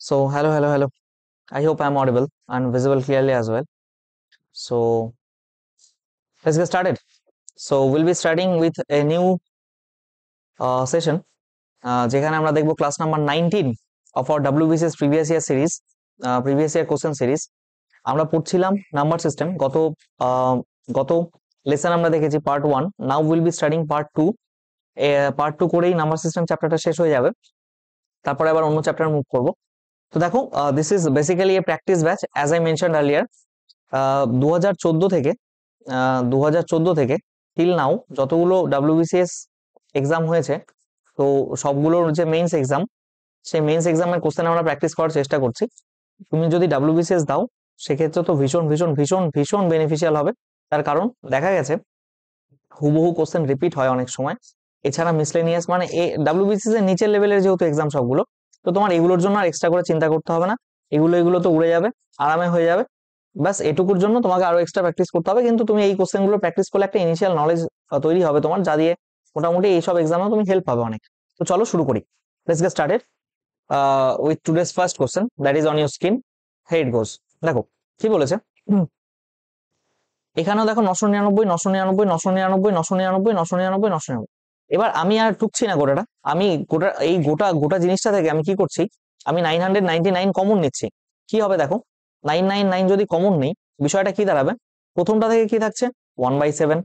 So, hello, hello, hello. I hope I'm audible and visible clearly as well. So, let's get started. So, we'll be starting with a new session. যেখানে আমরা দেখব class number 19 of our WBCS previous year series, previous year question series. আমরা পড়ছিলাম number system গত lesson আমরা দেখেছি part 1. Now will be studying part 2. Part 2 করেই number system চ্যাপ্টারটা শেষ হয়ে যাবে। তারপরে আবার অন্য চ্যাপ্টার মুভ করব। তো দেখো, this is basically A practice batch as I mentioned earlier. 2014 থেকে টিল নাও যতগুলো WBCS এক্সাম হয়েছে, তো সবগুলোর যে মেইনস এক্সাম, সেই মেইনস এক্সামের কোশ্চেন আমরা প্র্যাকটিস করার চেষ্টা করছি। তুমি যদি WBCS দাও সেক্ষেত্রে তো ভীষণ ভীষণ ভীষণ ভীষণ বেনিফিশিয়াল হবে। তার কারণ দেখা গেছে হুবহু কোশ্চেন রিপিট হয় অনেক সময়। এছাড়া মিসলেনিয়াস মানে WBCS এর নিচের লেভেলের যেহেতু এক্সাম সবগুলো, তো তোমার এগুলোর জন্য আর এক্সট্রা করে চিন্তা করতে হবে না। এগুলো তো উড়ে যাবে, আরামে হয়ে যাবে। ব্যাস এটুকুর জন্য তোমাকে আরো এক্সট্রা প্র্যাকটিস করতে হবে, কিন্তু তুমি এই কোশ্চেন গুলো প্র্যাকটিস করলে একটা ইনিশিয়াল নলেজ তৈরি হবে তোমার, যা দিয়ে মোটামুটি এইসব এক্সামেও তুমি হেল্প পাবে অনেক। তো চলো শুরু করি। Let's get started with today's first question, that is on your screen. Here it goes. দেখো কি বলেছে। এখানেও দেখো 999 999 999 999 999 999। এবার আমি আর টুকছি না গোটাটা, আমি গোটা জিনিসটা থেকে আমি কি করছি, আমি 999 কমন নিচ্ছি। কি হবে দেখো, 999 যদি কমন নেই, বিষয়টা কি দাঁড়াবে, প্রথমটা থেকে কি থাকছে 1/7,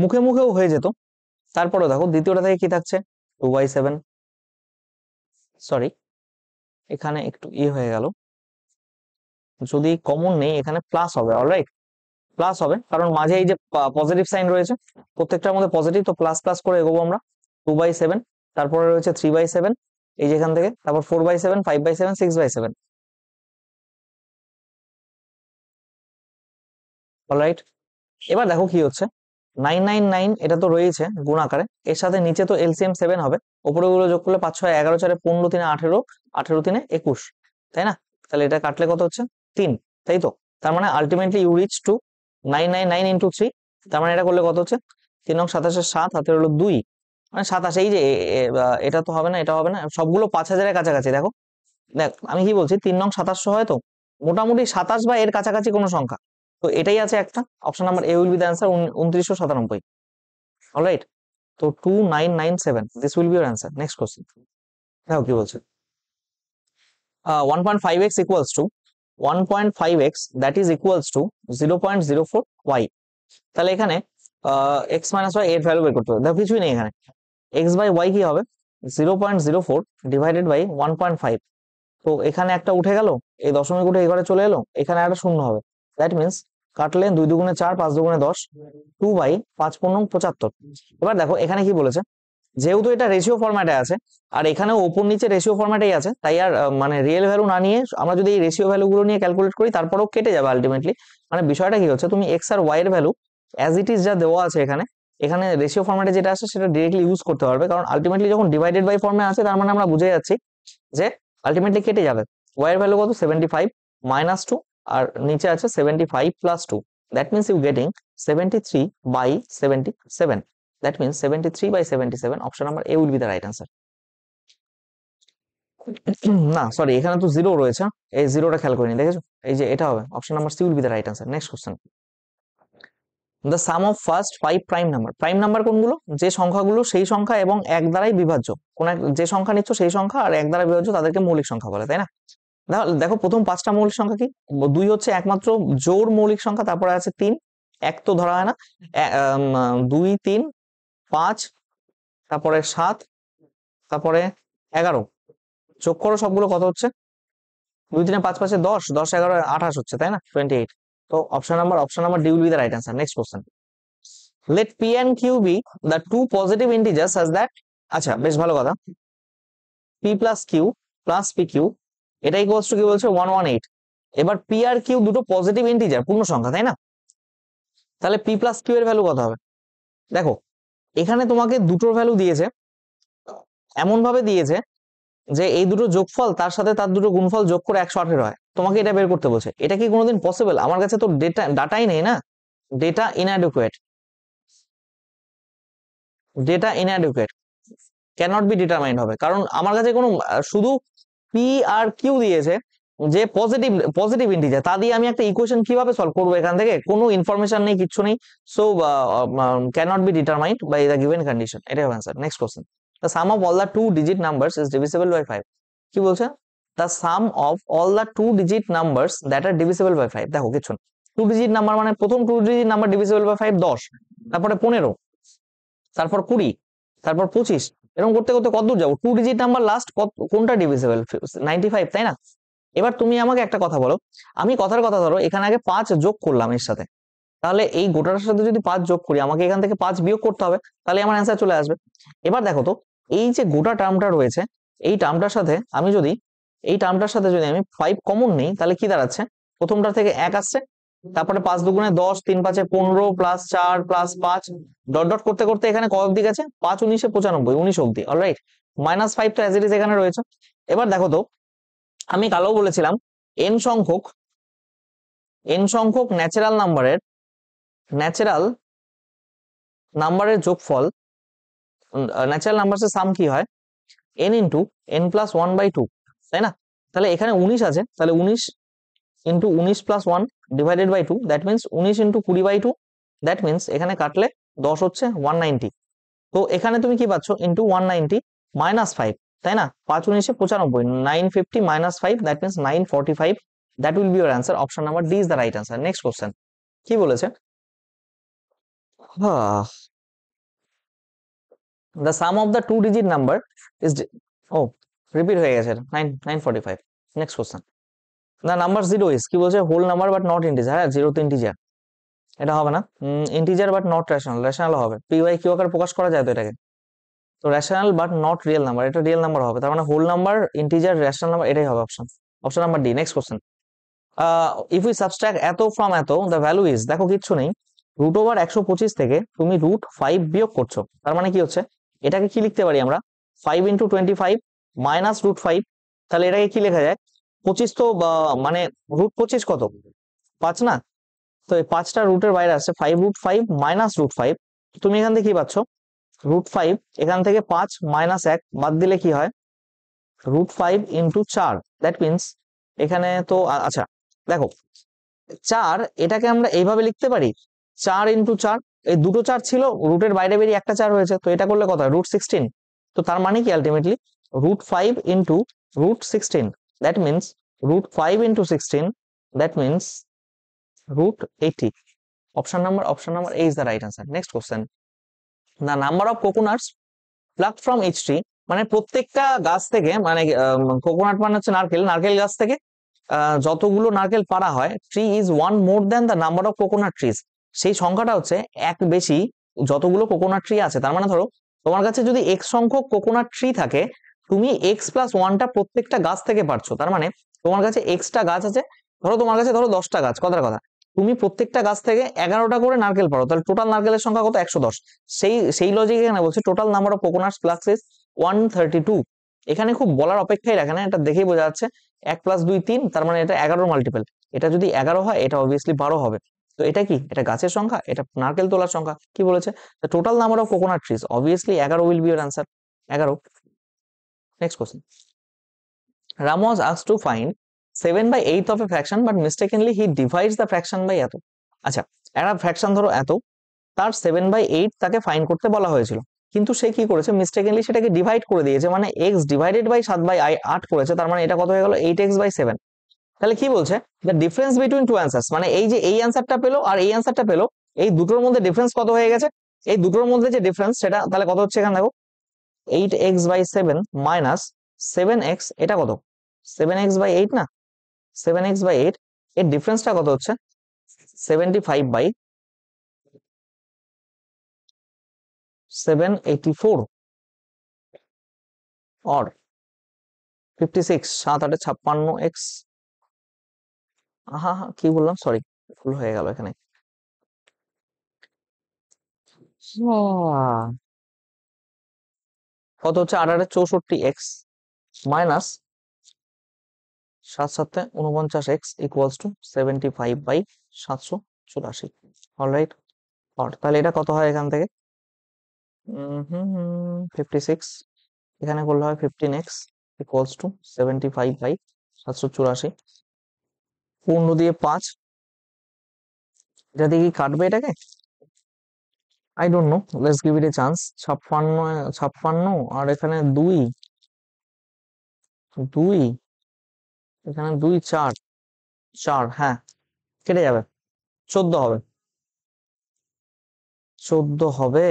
মুখে মুখেও হয়ে যেত। তারপরে দেখো দ্বিতীয়টা থেকে কি থাকছে 2/7। সরি, এখানে একটু হয়ে গেল, যদি কমন নেই এখানে প্লাস হবে। অলরাইট, প্লাস হবে, কারণ মাঝে এই যে পজিটিভ সাইন রয়েছে, প্রত্যেকটার মধ্যে পজিটিভ, তো প্লাস প্লাস করে এগোবো আমরা। 2/7, তারপরে রয়েছে 3/7 এই যেখান থেকে, তারপর 4/7, 5/7, 6/7। অলরাইট, এবার দেখো কি হচ্ছে, 999 এটা তো রয়েছে গুণ আকারে, এর সাথে নিচে তো LCM 7 হবে, উপরে গুলো যোগ করলে 5 6 11 4 15 3 18, 18 3 21, তাই না? তাহলে এটা কাটলে কত হচ্ছে 3, তাই তো? তার মানে ultimately you reach to 999 into 3। তার মানে এটা করলে কত হচ্ছে 3 নং 27 7 হাতে হলো 2, মানে 27। এই যে এটা তো হবে না, এটা হবে না, সবগুলো 5000 এর কাছাকাছি। দেখো দেখ আমি কি বলছি, 3 নং 2700 হয় তো মোটামুটি 27 বা এর কাছাকাছি কোনো সংখ্যা, তো এটাই আছে একটা option number A will be the answer, 2997। Alright, তো 2997 this will be your answer. Next question দেখো কি বলছে। 1.5x equals to 1.5x that is equals to 0.04y। তাহলে এখানে x minus y এর ভ্যালু বের করতে হবে। দেখো কিছুই নেই এখানে, x বাই y কি হবে 0.04 ডিভাইডেড বাই 1.5। তো এখানে একটা উঠে গেল, এই দশমিক উঠে এই ঘরে চলে এলো, এখানে একটা শূন্য হবে। দ্যাট মিনস কাটলে 2 দুগুণে 4, 5 দুগুণে 10, 2/5 × 75। এবার দেখো এখানে কি বলেছে, যেহেতু এটা রেশিও ফরম্যাটে আছে আর এখানেও ওপর নিচে রেশিও ফরম্যাটেই আছে, তাই আর মানে রিয়েল ভ্যালু না নিয়ে আমরা যদি এই রেশিও ভ্যালু গুলো নিয়ে ক্যালকুলেট করি তারপরেও কেটে যাবে আলটিমেটলি। মানে বিষয়টা কি হচ্ছে, তুমি এক্স আর ওয়াই এর ভ্যালু অ্যাজ ইট ইজ যা দেওয়া আছে এখানে, এখানে রেশিও ফরম্যাটে যেটা আছে সেটা ডিরেক্টলি ইউজ করতে পারবে, কারণ আলটিমেটলি যখন ডিভাইডেড বাই ফর্মে আছে তার মানে আমরা বুঝে যাচ্ছি যে আলটিমেটলি কেটে যাবে। ওয়াই এর ভ্যালু কত 75 মাইনাস 2, আর নিচে আছে 75 plus 2, that means you getting 73/77। That means 73/77, option number A will be the right answer. না সরি, এখানে তো জিরো রয়েছে, এই জিরোটা খেয়াল করিনি, দেখেছো? এই যে এটা হবে, option number C will be the right answer. Next question, the sum of first 5 prime number. Prime number কোনগুলো, যে সংখ্যাগুলো সেই সংখ্যা এবং এক দ্বারাই বিভাজ্য। কোন যে সংখ্যা নিচ্ছ সেই সংখ্যা আর এক দ্বারা বিভাজ্য তাদেরকে মৌলিক সংখ্যা বলে, তাই না? দেখো প্রথম 5টা মৌলিক সংখ্যা কি, 2 হচ্ছে একমাত্র জোড় মৌলিক সংখ্যা, তারপরে আছে 3, 1 তো ধরা হয় না, 2 3 5, তারপরে 7, তারপরে 11, যোগ করো সবগুলো কত হচ্ছে, 2 3 5 5 10, 10 11 28 হচ্ছে, তাই না? 28। তো option number D will be the right answer. Next question, let P and Q be the two positive integer such that. আচ্ছা বেশ ভালো কথা, P plus Q plus P Q এটা ইকুয়ালস টু কি বলছে 118। এবার পি আর কিউ দুটো পজিটিভ ইন্টিজার পূর্ণ সংখ্যা, তাই না? তাহলে পি প্লাস কিউ এর ভ্যালু কত হবে? দেখো এখানে তোমাকে দুটোর ভ্যালু দিয়েছে, এমন ভাবে দিয়েছে যে এই দুটো যোগফল তার সাথে তার দুটো গুণফল যোগ করে 118 হয়। তোমাকে এটা বের করতে বলছে, এটা কি কোনোদিন পসিবল? আমার কাছে তো ডাটাই নেই না, data inadequate, data inadequate cannot be determined হবে, কারণ আমার কাছে কোনো শুধু পি আর কিউ দিয়েছে যে পজিটিভ পজিটিভ ইন্টিজার, তা দিয়ে আমি একটা ইকুয়েশন কিভাবে সলভ করবো? এখান থেকে কোনো ইনফরমেশন নেই, কিচ্ছু নেই। So cannot be determined by the given condition. এটাই হবে answer. Next question, the sum of all the two digit numbers is divisible by 5। কি বলছে? The sum of all the two digit numbers that are divisible by 5। দেখো কিছু না, two digit number মানে প্রথম two digit number divisible by 5 10, তারপরে 15, তারপর 20, তারপর 25, এরকম করতে করতে কত দূর যাবো? টু ডিজিট নাম্বার লাস্ট কোনটা ডিভিজিবল? 95, তাই না? এবার তুমি আমাকে একটা কথা বলো, আমি কথার কথা ধরো এখানে আগে 5 যোগ করলাম এর সাথে, তাহলে এই গোটাটার সাথে যদি 5 যোগ করি, আমাকে এখান থেকে 5 বিয়োগ করতে হবে, তাহলে আমার অ্যান্সার চলে আসবে। এবার দেখো তো, এই যে গোটা টার্মটা রয়েছে, এই টার্মটার সাথে আমি যদি 5 কমন নেই, তাহলে কি দাঁড়াচ্ছে? প্রথমটা থেকে 1 আসছে, তারপরে 5 দুগুণে 10, 3 5 15, প্লাস 4 প্লাস 5, ডট ডট করতে করতে এখানে কত অব্দি গেছে? 5 19 95, 19 অব্দি। অলরাইট, -5 তো অ্যাজ ইট ইজ এখানে রয়েছে। এবার দেখো তো, আমি কালও বলেছিলাম n সংখ্যক ন্যাচারাল নাম্বারের যোগফল, ন্যাচারাল নাম্বারসের সাম কি হয়? n ইন্টু n প্লাস 1/2, তাই না? তাহলে এখানে 19 আছে, তাহলে 19 into 19 plus 1 divided by 2, that means 19 into 20/2, that means এখানে কাটলে 10 হচ্ছে 190। তো এখানে তুমি কি পাচ্ছ? ইন্টু 190 মাইনাস 5, তাই না? 5 19 95, 950 minus 5, that means 945। That will be your answer. Option number D is the right answer. Next question কি বলেছে? The sum of the two digit number is, ও রিপিট হয়ে গেছে, 945। Next question, the number zero is, কি বলছে? Whole number but not integer. হ্যাঁ, zero তো integer, এটা হবে না। Integer but not rational, rational হবে। পি ওয়াই কিউ আকারে প্রকাশ করা যায় তো এটাকে। তো rational but not real number, এটা রিয়েল নাম্বার হবে। তার মানে whole number, integer, rational number, এটাই হবে option. Option number D. Next question, if we subtract এত ফ্রম এত, দ্য ভ্যালু ইজ, দেখো কিচ্ছু নেই, √ওভার 125 থেকে তুমি √5 বিয়োগ করছো, তার মানে কি হচ্ছে? এটাকে কি লিখতে পারি আমরা? 5 ইন্টু 25 মাইনাস √5। তাহলে এটাকে কি লেখা যায়? 25 তো মানে √25 কত? 5 না? তো এই 5টা রুটের বাইরে আসছে, 5√5 মাইনাস √5। তুমি এখান থেকে কি পাচ্ছ? √5, এখান থেকে 5 মাইনাস 1 বাদ দিলে কি হয়? √5 ইন্টু 4, দ্যাট মিনস এখানে তো আচ্ছা দেখো, 4 এটাকে আমরা এইভাবে লিখতে পারি, 4 ইন্টু 4, এই দুটো 4 ছিল, রুটের বাইরে বেরিয়ে একটা 4 হয়েছে, তো এটা করলে কত হয়? √16। তো তার মানে কি ultimately √5 into √16, that means √5 into 16, that means √80। Option number A is the right answer. Next question, the number of coconuts plucked from each tree, মানে প্রত্যেকটা গাছ থেকে, মানে কোকোনাট মানে হচ্ছে নারকেল, নারকেল গাছ থেকে যতগুলো নারকেল পাড়া হয়, tree is one more than the number of coconut trees, সেই সংখ্যাটা হচ্ছে এক বেশি যতগুলো কোকোনাট ট্রি আছে। তার মানে ধরো তোমার কাছে যদি এক্স সংখ্যক কোকোনাট ট্রি থাকে, তুমি এক্স প্লাস 1টা প্রত্যেকটা গাছ থেকে পারছো। তার মানে তোমার কাছে এক্সটা গাছ আছে, ধরো তোমার কাছে ধরো 10টা গাছ, কথার কথা, তুমি প্রত্যেকটা গাছ থেকে 11টা করে নারকেল পারো, তাহলে টোটাল নারকেলের সংখ্যা কত? 110। সেই লজিক এখানে বলছে total number of coconuts plucks is 132। এখানে খুব বলার অপেক্ষাই রাখে না, এটা দেখেই বোঝা যাচ্ছে 1 + 2 3, তার মানে এটা 11 মাল্টিপল। এটা যদি 11 হয়, এটা অবভিয়াসলি 12 হবে। তো এটা কি? এটা গাছের সংখ্যা, এটা নারকেল তোলার সংখ্যা। কি বলেছে? Total number of coconut trees, obviously 11 will be your answer, 11। Next question, Ram was asked to find 7/8 of a fraction, but mistakenly he divides the fraction by এত। আচ্ছা, একটা ফ্র্যাকশন ধরো এত, তার 7/8 তাকে ফাইন্ড করতে বলা হয়েছিল, কিন্তু সে কি করেছে? মিস্টেকেনলি সেটাকে ডিভাইড করে দিয়েছে, মানে x ডিভাইডেড বাই 7/8 করেছে। তার মানে এটা কত হয়ে গেল? 8x/7। তাহলে কি বলছে? The difference between two answers, মানে এই যে এই অ্যান্সারটা পেলো আর এই অ্যান্সারটা পেলো, এই দুটোর মধ্যে ডিফারেন্স কত হয়ে গেছে? এই দুটোর মধ্যে যে ডিফারেন্স, সেটা তাহলে কত হচ্ছে? এখানে দেখো, 8x/7 মাইনাস 7x, এটা কত? 7x/8 না? 7x/8 এর ডিফারেন্সটা কত হচ্ছে? 75/784 অর 56, 7 8 56x। হ্যাঁ হ্যাঁ, কি বললাম? সরি, ভুল হয়ে গেল এখানে। কত হচ্ছে? 8 8 64x minus 7 7 49x equals to 75/784। Alright, তাহলে এটা কত হয় এখান থেকে? 56, এখানে করলে হয় 15x ইকুয়ালস টু 75/784, 15 দিয়ে 5, এটা দিয়ে কি কাটবে এটাকে? I don't know, let's give it A chance. 56 আর এখানে 2, এখানে 2 4, হ্যাঁ কেটে যাবে, 14 হবে, 14 হবে।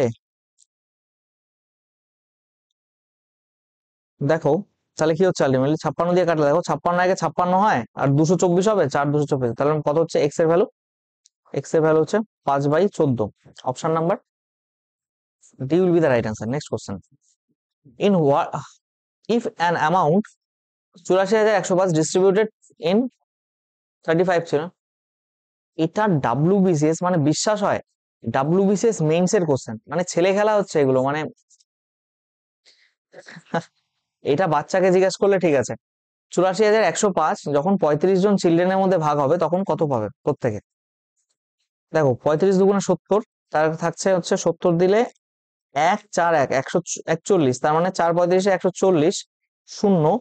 দেখো তাহলে কি হচ্ছে আলটিমেটলি 56 দিয়ে কাটলে, দেখো 56 আগে 56 হয় আর 224 হবে, 4 224, তাহলে কত হচ্ছে এক্স এর ভ্যালু? এক্স এর ভ্যালু হচ্ছে 5/14। Option number D will be the right answer. Next question, in what if an amount 84,105 distributed in 35 ছিল, এটা ডাব্লিউবিসিএস মানে বিশ্বাস হয়? ডাব্লিউবিসিএস মেইনস এর কোশ্চেন, মানে ছেলে খেলা হচ্ছে এগুলো, মানে এটা বাচ্চাকে জিজ্ঞেস করলে ঠিক আছে। 84,105 যখন 35 জন চিলড্রেনের মধ্যে ভাগ হবে তখন কত পাবে প্রত্যেকে? দেখো 35 দুগুণে 70, তার থাকছে হচ্ছে 70 দিলে 1 4 1 141, তার মানে 4 35 140, 0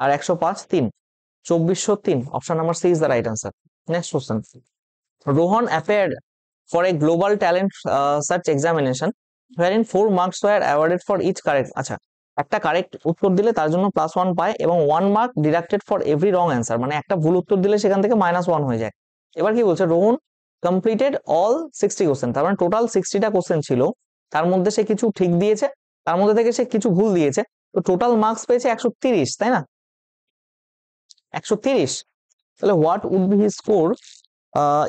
আর 105 3, 2403। Option number C is the right answer. Next question, Rohan appeared for a global talent search examination wherein 4 marks were awarded for each correct, আচ্ছা একটা কারেক্ট উত্তর দিলে তার জন্য +1 পায় এবং 1 mark deducted for every wrong answer, মানে একটা ভুল উত্তর দিলে সেখান থেকে -1 হয়ে যায়। এবার কি বলছে, রোহন কমপ্লিটেড অল 60 কোশ্চেন, তার মানে টোটাল 60টা কোশ্চেন ছিল, তার মধ্যে সে কিছু ঠিক দিয়েছে, তার মধ্যে থেকে সে কিছু ভুল দিয়েছে, তো টোটাল মার্কস পেয়েছে 130, তাই না? 130, তাহলে what would be his score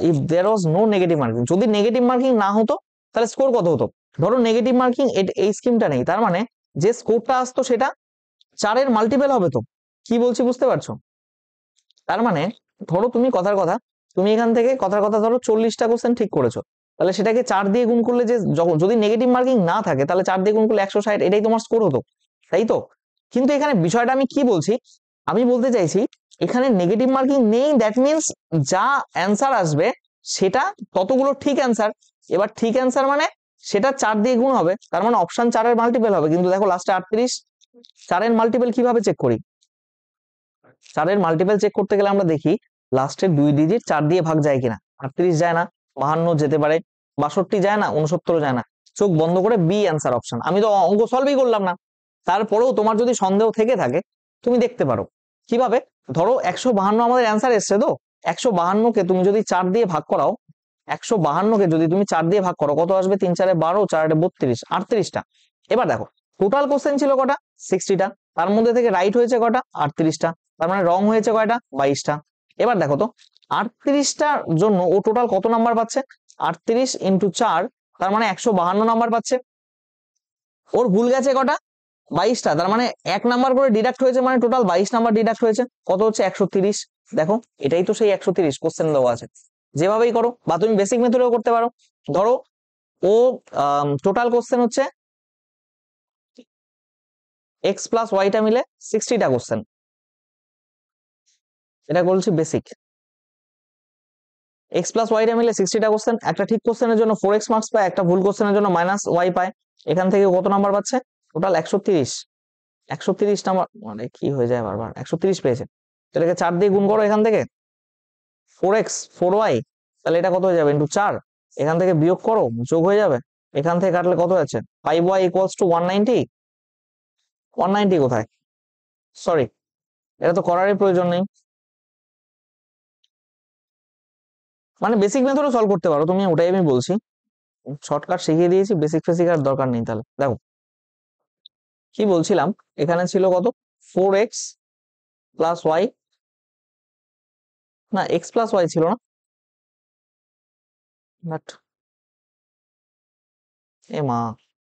if there was no negative marking? যদি নেগেটিভ মার্কিং না হতো তাহলে স্কোর কত হতো? ধরো নেগেটিভ মার্কিং এই স্কিমটা নেই, তার মানে যে স্কোরটা আসতো সেটা 4 মাল্টিপল হবে। তো কি বলছি বুঝতে পারছো? তার মানে ধরো তুমি কথার কথা, তুমি এখান থেকে কথার কথা ধরো 40টা কোশ্চেন ঠিক করেছো, তাহলে সেটাকে 4 দিয়ে গুণ করলে যে যদি নেগেটিভ মার্কিং না থাকে তাহলে 4 দিয়ে গুণ করলে 160, এটাই তোমার স্কোর হতো, তাই তো? কিন্তু এখানে বিষয়টা আমি কি বলছি, আমি বলতে চাইছি এখানে নেগেটিভ মার্কিং নেই, দ্যাট মিনস যা অ্যান্সার আসবে সেটা ততগুলো ঠিক অ্যান্সার। এবার ঠিক অ্যান্সার মানে সেটা 4 দিয়ে গুণ হবে, তার মানে অপশন 4 এর মাল্টিপল হবে। কিন্তু দেখো লাস্টে 38, 4 এর মাল্টিপল কিভাবে চেক করি? 4 এর মাল্টিপল চেক করতে গেলে আমরা দেখি লাস্টের 2 ডিজিট 4 দিয়ে ভাগ যায় কিনা। 38 যায় না, 52 যেতে পারে, 62 যায় না, 69 যায় না। চোখ বন্ধ করে বি অ্যান্সার অপশন। আমি তো অঙ্ক সলভই করলাম না, তারপরেও তোমার যদি সন্দেহ থেকে থাকে তুমি দেখতে পারো কিভাবে। ধরো 152 আমাদের অ্যান্সার এসছে, তো 152 কে তুমি যদি 4 দিয়ে ভাগ করাও, 152 কে যদি তুমি 4 দিয়ে ভাগ করো কত আসবে? 3 4 12, 4 32, 38টা। এবার দেখো টোটাল কোশ্চেন ছিল কটা? 60টা, তার মধ্যে থেকে রাইট হয়েছে কটা? 38টা, তার মানে রং হয়েছে কয়টা? 22টা। এবার দেখো তো 38টার জন্য ও টোটাল কত নাম্বার পাচ্ছে? 38 ইন্টু 4, তার মানে 152 নাম্বার পাচ্ছে। ওর ভুল গেছে কটা? 22টা, তার মানে 1 নাম্বার করে ডিডাক্ট হয়েছে, মানে টোটাল 22 নাম্বার ডিডাক্ট হয়েছে, কত হচ্ছে? 130। দেখো এটাই তো সেই 130 কোশ্চেন দেওয়া আছে, যেভাবেই করো, বা তুমি বেসিক মেথডেও করতে পারো। ধরো ও টোটাল কোশ্চেন হচ্ছে এক্স প্লাস ওয়াইটা মিলে 60টা কোশ্চেন, এটা বলছি বেসিক। এক্স প্লাস ওয়াইটা মিলে 60টা কোশ্চেন, একটা ঠিক কোশ্চেনের জন্য 4x মার্কস পায়, একটা ভুল কোশ্চেনের জন্য -y পায়। এখান থেকে কত নাম্বার পাচ্ছে? টোটাল 130। 130 নাম্বার, মানে কি হয়ে যায় বারবার, 130 পেয়েছে। এটাকে 4 দিয়ে গুণ করো, এখান থেকে 4x 4y, তাহলে এটা কত হয়ে যাবে? ইন্টু 4, এখান থেকে বিয়োগ করো, যোগ হয়ে যাবে, এখান থেকে কাটলে কত আছে? 5y equals to 190। 190 কোথায়? সরি, এটা তো করারই প্রয়োজন নেই, মানে বেসিক মেথডও সলভ করতে পারো তুমি, ওটাই আমি বলছি। শর্টকাট শিখিয়ে দিয়েছি, বেসিক ফেসিক আর দরকার নেই। তাহলে দেখো কি বলছিলাম, এখানে ছিল কত? 4x প্লাস ওয়াই, না x প্লাস ওয়াই ছিল না, বাট এ মা,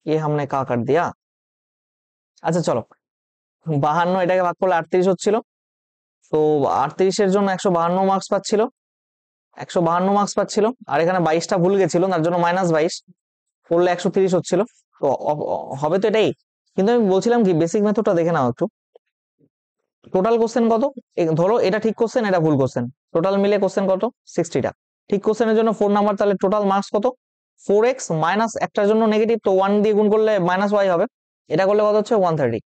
ये हमने का कर दिया। আচ্ছা চলো, 52 এটাকে ভাগ করলে 38 হচ্ছিল, তো 38-এর জন্য 152 মার্কস পাচ্ছিল, 152 মার্কস পাচ্ছিল, আর এখানে 22টা ভুল গেছিল, তার জন্য -22 করলে 130 হচ্ছিল। তো হবে তো এটাই। কিন্তু আমি বলছিলাম কি, বেসিক মেথডটা দেখে নাও একটু। টোটাল কোশ্চেন কত? ধরো এটা ঠিক কোশ্চেন, এটা ভুল কোশ্চেন, টোটাল মিলে কোশ্চেন কত? 60টা। ঠিক কোশ্চেনের জন্য 4 নাম্বার, তাহলে টোটাল মার্কস কত? 4x মাইনাস একটার জন্য নেগেটিভ, তো 1 দিয়ে গুণ করলে -y হবে, এটা করলে কত হচ্ছে? 130।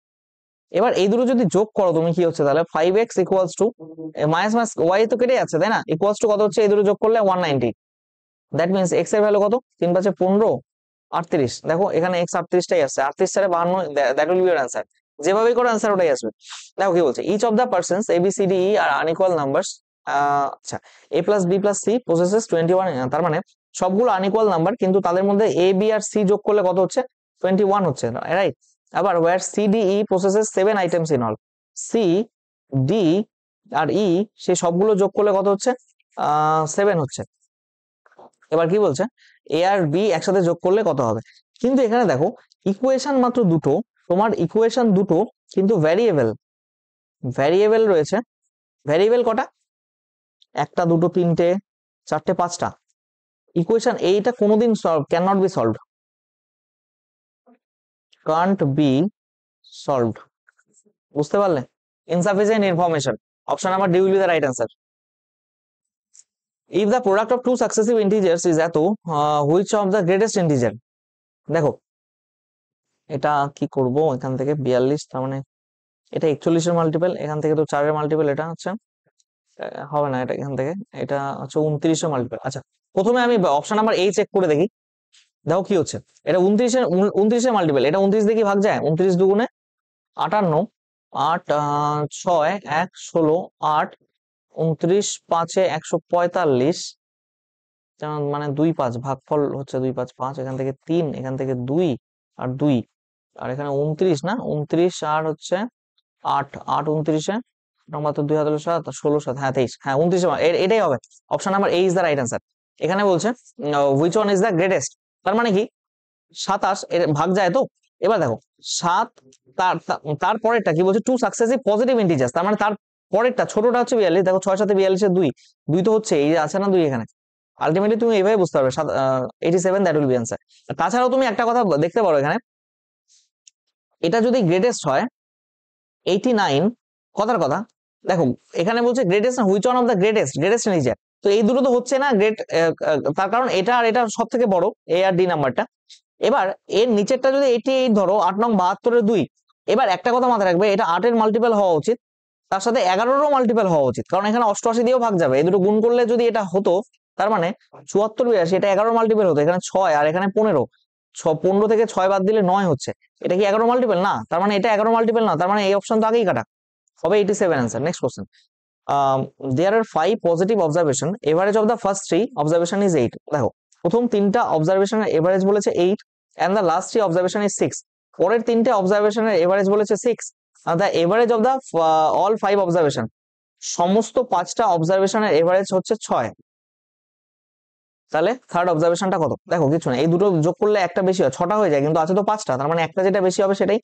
এবার এই দুটো যদি যোগ করো তুমি কি হচ্ছে তাহলে 5x equals to minus minus Y তো কেটে যাচ্ছে তাই না, ইকুয়ালস টু কত হচ্ছে এই দুটো যোগ করলে 190। দ্যাট মিনস এক্স এর ভ্যালু কত, 3 5 15 38। দেখো এখানে এক্স 38টাই আসছে, 38 সারে 52, that will be your answer. যেভাবেই করো অ্যান্সার ওটাই আসবে। দেখো কি বলছে, each of the persons A B C D E are unequal numbers. আচ্ছা, A plus B plus C possesses 21, তার মানে সবগুলো আনইকুয়াল নাম্বার কিন্তু তাদের মধ্যে এ বি আর সি যোগ করলে কত হচ্ছে 21 হচ্ছে, রাইট। আবার where C D E possesses 7 items in all, C D আর ই সেই সবগুলো যোগ করলে কত হচ্ছে 7 হচ্ছে। এবার কি বলছে, এ আর বি একসাথে যোগ করলে কত হবে। কিন্তু এখানে দেখো ইকুয়েশন মাত্র দুটো, তোমার ইকুয়েশন দুটো কিন্তু ভ্যারিয়েবল ভ্যারিয়েবল রয়েছে। ভ্যারিয়েবল কটা, একটা দুটো তিনটে চারটে পাঁচটা। ইকুয়েশন এইটা কোনোদিন solve can not be solved, can't be solved. বুঝতে পারলে, insufficient information, option number D will be the right answer. if the product of two successive integers is এত which of the greatest integer। দেখো এটা কি করব, এখান থেকে 42, তার মানে এটা 41 এর মাল্টিপল, এখান থেকে তো 4 এর মাল্টিপল, এটা হচ্ছে হবে না, এটা এখান থেকে এটা হচ্ছে 29 এর মাল্টিপল। আচ্ছা প্রথমে আমি অপশন নাম্বার এই চেক করে দেখি, দেখো কি হচ্ছে। এটা 29 এর মাল্টিপল, এটা 29 দিয়ে কি ভাগ যায়, 29 দুগুণে 58, 8 6 1 16 8, 29 5 145, মানে 2 5, ভাগফল হচ্ছে 2 5 5, এখান থেকে 3, এখান থেকে 2 আর 2, আর এখানে 29 না, 29 আর হচ্ছে 8 8 29 নম্বর তো 2 হাজার 7 16 7, হ্যাঁ 23, হ্যাঁ 29, এটাই হবে option number A is the right answer. এখানে বলছে which one is the greatest, তার মানে কি 27 এর ভাগ যায় তো। এবার দেখো 7, তার পরেরটা কি বলছে, টু সাকসেসিভ পজিটিভ ইন্টিজার্স, তার মানে তার পরেরটা ছোটটা হচ্ছে 42, দেখো 6 7 42 এর 2 2 তো হচ্ছে, এই যে আছে না 2 এখানে। আলটিমেটলি তুমি এইভাবে বুঝতে পারবে 87, দ্যাট উইল বি অ্যান্সার। তাছাড়াও তুমি একটা কথা দেখতে পারো এখানে, এটা যদি গ্রেটেস্ট হয় 89, কথার কথা, দেখো এখানে বলছে গ্রেটেস্ট না, which one of the greatest integer, তো এই দুটো তো হচ্ছে না গ্রেট, তার কারণ এটা আর এটা সব থেকে বড়, এ আর ডি নাম্বারটা। এবার এর নিচেরটা যদি 88 ধরো, 8 নং 72 এর 2, এবার একটা কথা মাথায় রাখবে, এটা 8 এর মাল্টিপল হওয়া উচিত, তার সাথে 11-এরও মাল্টিপল হওয়া উচিত, কারণ এখানে 88 দিয়েও ভাগ যাবে, এই দুটো গুণ করলে যদি এটা হতো, তার মানে 74 82, এটা 11 মাল্টিপল হতো, এখানে 6 আর এখানে 15, 15 থেকে 6 বাদ দিলে 9 হচ্ছে, এটা কি 11 মাল্টিপল না, তার মানে এটা 11 মাল্টিপল না, তার মানে এই অপশন তো আগেই কাটা হবে, 87 answer. Next question, there are 5 positive observation, average of the first 3 observation is 8। দেখো প্রথম 3টা অবজারভেশনের এভারেজ বলেছে 8 and the last 3 observation is 6, পরের 3টে অবজারভেশনের এভারেজ বলেছে 6, and the average of the all 5 observation, সমস্ত 5টা অবজারভেশনের এভারেজ হচ্ছে 6, তাহলে থার্ড অবজারভেশনটা কত। দেখো কিছু না, এই দুটো যোগ করলে একটা বেশি হয়, 6টা হয়ে যায়, কিন্তু আছে তো 5টা, তার মানে একটা যেটা বেশি হবে সেটাই।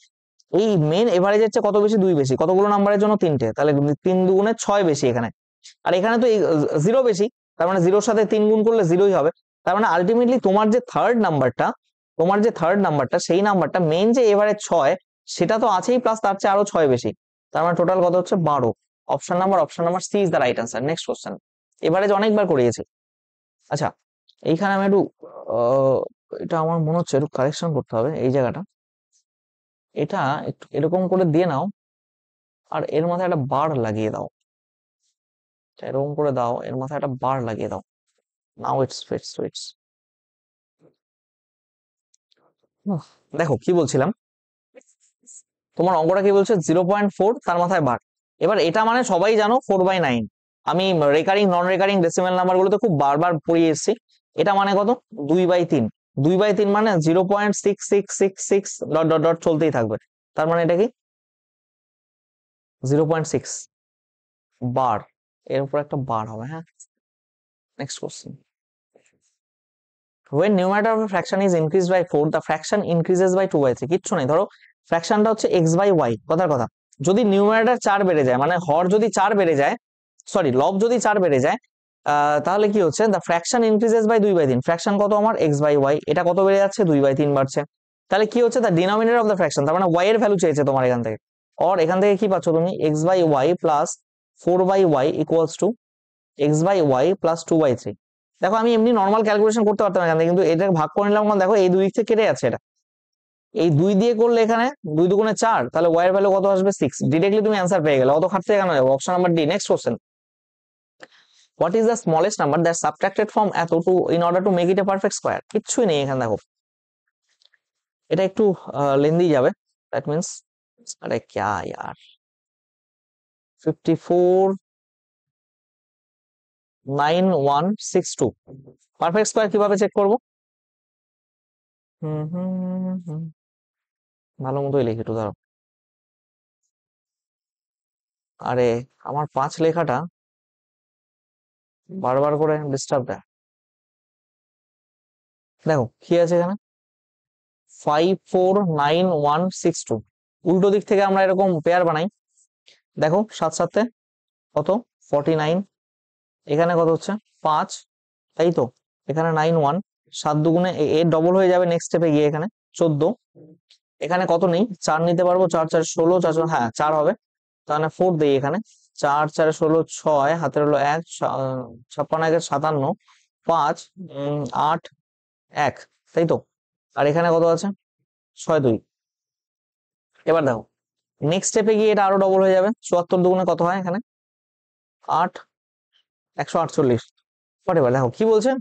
এই মেন এভারেজের চেয়ে কত বেশি, 2 বেশি, কতগুলো নাম্বারের জন্য 3টে, তাহলে 3 দুগুণে 6 বেশি এখানে, আর এখানে তো 0 বেশি, তার মানে 0-র সাথে 3 গুণ করলে 0ই হবে। তার মানে আলটিমেটলি তোমার যে থার্ড নাম্বারটা সেই নাম্বারটা মেন যে এভারেজ 6 সেটা তো আছেই, প্লাস তার চেয়ে আরো 6 বেশি, তার মানে টোটাল কত হচ্ছে 12। Option number C is the right answer. Next question, average অনেকবার করিয়েছি। আচ্ছা এইখানে আমি একটু এটা আমার মনে হচ্ছে একটু কারেকশন করতে হবে এই জায়গাটা, এটা একটু এরকম করে দিয়ে নাও, আর এর মাথায় একটা বার লাগিয়ে দাও, এরকম করে দাও, এর মাথায় একটা বার লাগিয়ে দাও। Now it's fits. দেখো কি বলছিলাম, তোমার অঙ্কটা কি বলছে 0.4, তার মাথায় বার। এবার এটা মানে সবাই জানো 4/9, আমি রেকারিং নন রেকারিং ডেসিমাল নাম্বার গুলোতে খুব বারবার পড়িয়ে এসেছি। এটা মানে কত, 2/3, 2/3 মানে 0.6666 ডট ডট ডট চলতেই থাকবে, তার মানে এটা কি 0.6 বার, এর উপর একটা বার হবে। হ্যাঁ next question, when numerator of a fraction is increased by 4 the fraction increases by 2/3। কিচ্ছু নেই, ধরো ফ্র্যাকশনটা হচ্ছে x/y, কথার কথা, যদি নিউমারেটর 4 বেড়ে যায়, মানে হর যদি 4 বেড়ে যায়, সরি লব যদি 4 বেড়ে যায়, তাহলে কি হচ্ছে, the fraction increases by 2/3, fraction কত আমার x/y, এটা কত বেড়ে যাচ্ছে 2/3 বাড়ছে, তাহলে কি হচ্ছে the denominator of the fraction, তার মানে y এর ভ্যালু চেয়েছে তোমার এখান থেকে, আর এখান থেকে কি পাচ্ছ তুমি x/y plus 4/y equals to x/y plus 2/3। দেখো আমি এমনি নর্মাল ক্যালকুলেশন করতে পারতাম এখান থেকে, কিন্তু এটাকে ভাগ করে নিলাম, কারণ দেখো এই দুই দিক থেকে কেটে যাচ্ছে এটা, এই 2 দিয়ে করলে এখানে 2 দুগুণে 4, তাহলে y এর ভ্যালু কত আসবে 6। ডিরেক্টলি তুমি অ্যান্সার পেয়ে গেলে, অত খাটতে কেন যাবে? Option number D. Next question, what is the smallest number that subtracted from এত to in order to make it a perfect square? কিচ্ছুই নেই এখানে দেখো, এটা একটু লেন্দি যাবে। দ্যাট মিন্স, আরে ক্যা ইয়ার, 549162 পারফেক্ট স্কোয়ার কিভাবে চেক করবো? ভালো মতোই লিখে একটু দাঁড়াও। আরে আমার 5 লেখাটা বারবার করে ডিস্টার্ব দেয়। দেখো কি আছে এখানে, 549162, উল্টো দিক থেকে আমরা এরকম পেয়ার বানাই। দেখো 7 7 কত, 49, এখানে কত হচ্ছে 5, তাই তো, এখানে 91, 7 দুগুণে এর ডবল হয়ে যাবে নেক্সট স্টেপে গিয়ে, এখানে 14, এখানে কত নেই 4 নিতে পারবো, 4 4 16, 4 হ্যাঁ 4 হবে, তাহলে 4 দেই এখানে, 4 4 16 6, হাতের হলো 1, 56 1 57, 5 8 1, তাই তো, আর এখানে কত আছে 6 2। এবার দেখো নেক্সট স্টেপে গিয়ে এটা আরো ডবল হয়ে যাবে, 74 দুগুণে কত হয় এখানে 8, 148। এবার দেখো কি বলছে,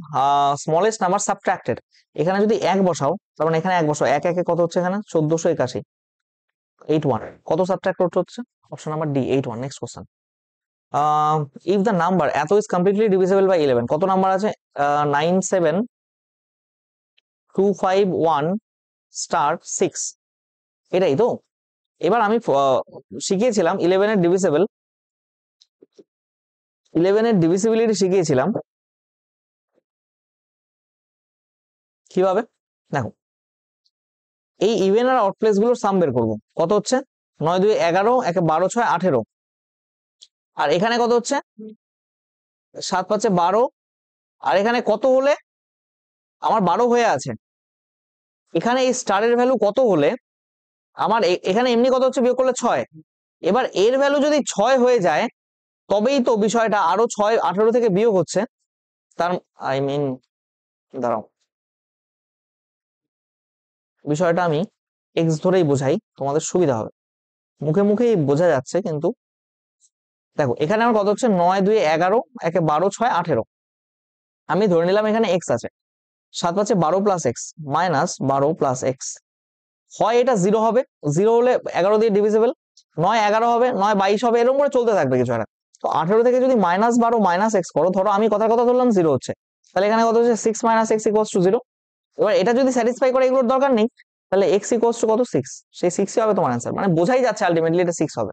স্মলেস্ট নাম্বার সাবট্রাক্টেড, এখানে যদি 1 বসাও, তার মানে এখানে 1 বসাও, 1 1 কত হচ্ছে এখানে 1481, 81, কত সাবট্রাক্ট করতে হচ্ছে? Option number D 81। Next question, if the number এত ইজ কমপ্লিটলি ডিভিজিবল বাই 11, কত নাম্বার আছে 97251 স্টার 6, এটাই তো। এবার আমি শিখিয়েছিলাম 11 এর ডিভিসিবিলিটি শিখিয়েছিলাম কিভাবে। দেখো এই ইভেন আর অড প্লেস গুলোর সাম বের করবো, কত হচ্ছে 9 2 11, 1 12 6 18, আর এখানে কত হচ্ছে 7 5 12, আর এখানে কত হলে আমার 12 হয়ে আছে, এখানে এই স্টারের ভ্যালু কত হলে আমার এখানে এমনি কত হচ্ছে বিয়োগ করলে 6, এবার এর ভ্যালু যদি 6 হয়ে যায় তবেই তো বিষয়টা আরো 6 18 থেকে বিয়োগ হচ্ছে, তার আই মিন দাঁড়াও, বিষয়টা আমি এক্স ধরেই বোঝাই, তোমাদের সুবিধা হবে, মুখে মুখেই বোঝা যাচ্ছে কিন্তু। দেখো এখানে আমার কত হচ্ছে 9 2 11, 1 12 6 18, আমি ধরে নিলাম এখানে এক্স আছে, 7 5 12 plus x minus 12 plus x, হয় এটা 0 হবে, 0 হলে 11 দিয়ে ডিভিজিবল, 9 11 হবে, 9 22 হবে, এরকম করে চলতে থাকবে কিছু একটা। তো 18 থেকে যদি -12 মাইনাস এক্স করো, ধরো আমি কথার কথা ধরলাম 0 হচ্ছে, তাহলে এখানে কত হচ্ছে 6 - x = 0। এবার এটা যদি স্যাটিসফাই করে, এগুলোর দরকার নেই, তাহলে x = কত 6, সেই 6ই হবে তোমার অ্যান্সার, মানে বোঝাই যাচ্ছে আলটিমেটলি এটা 6 হবে।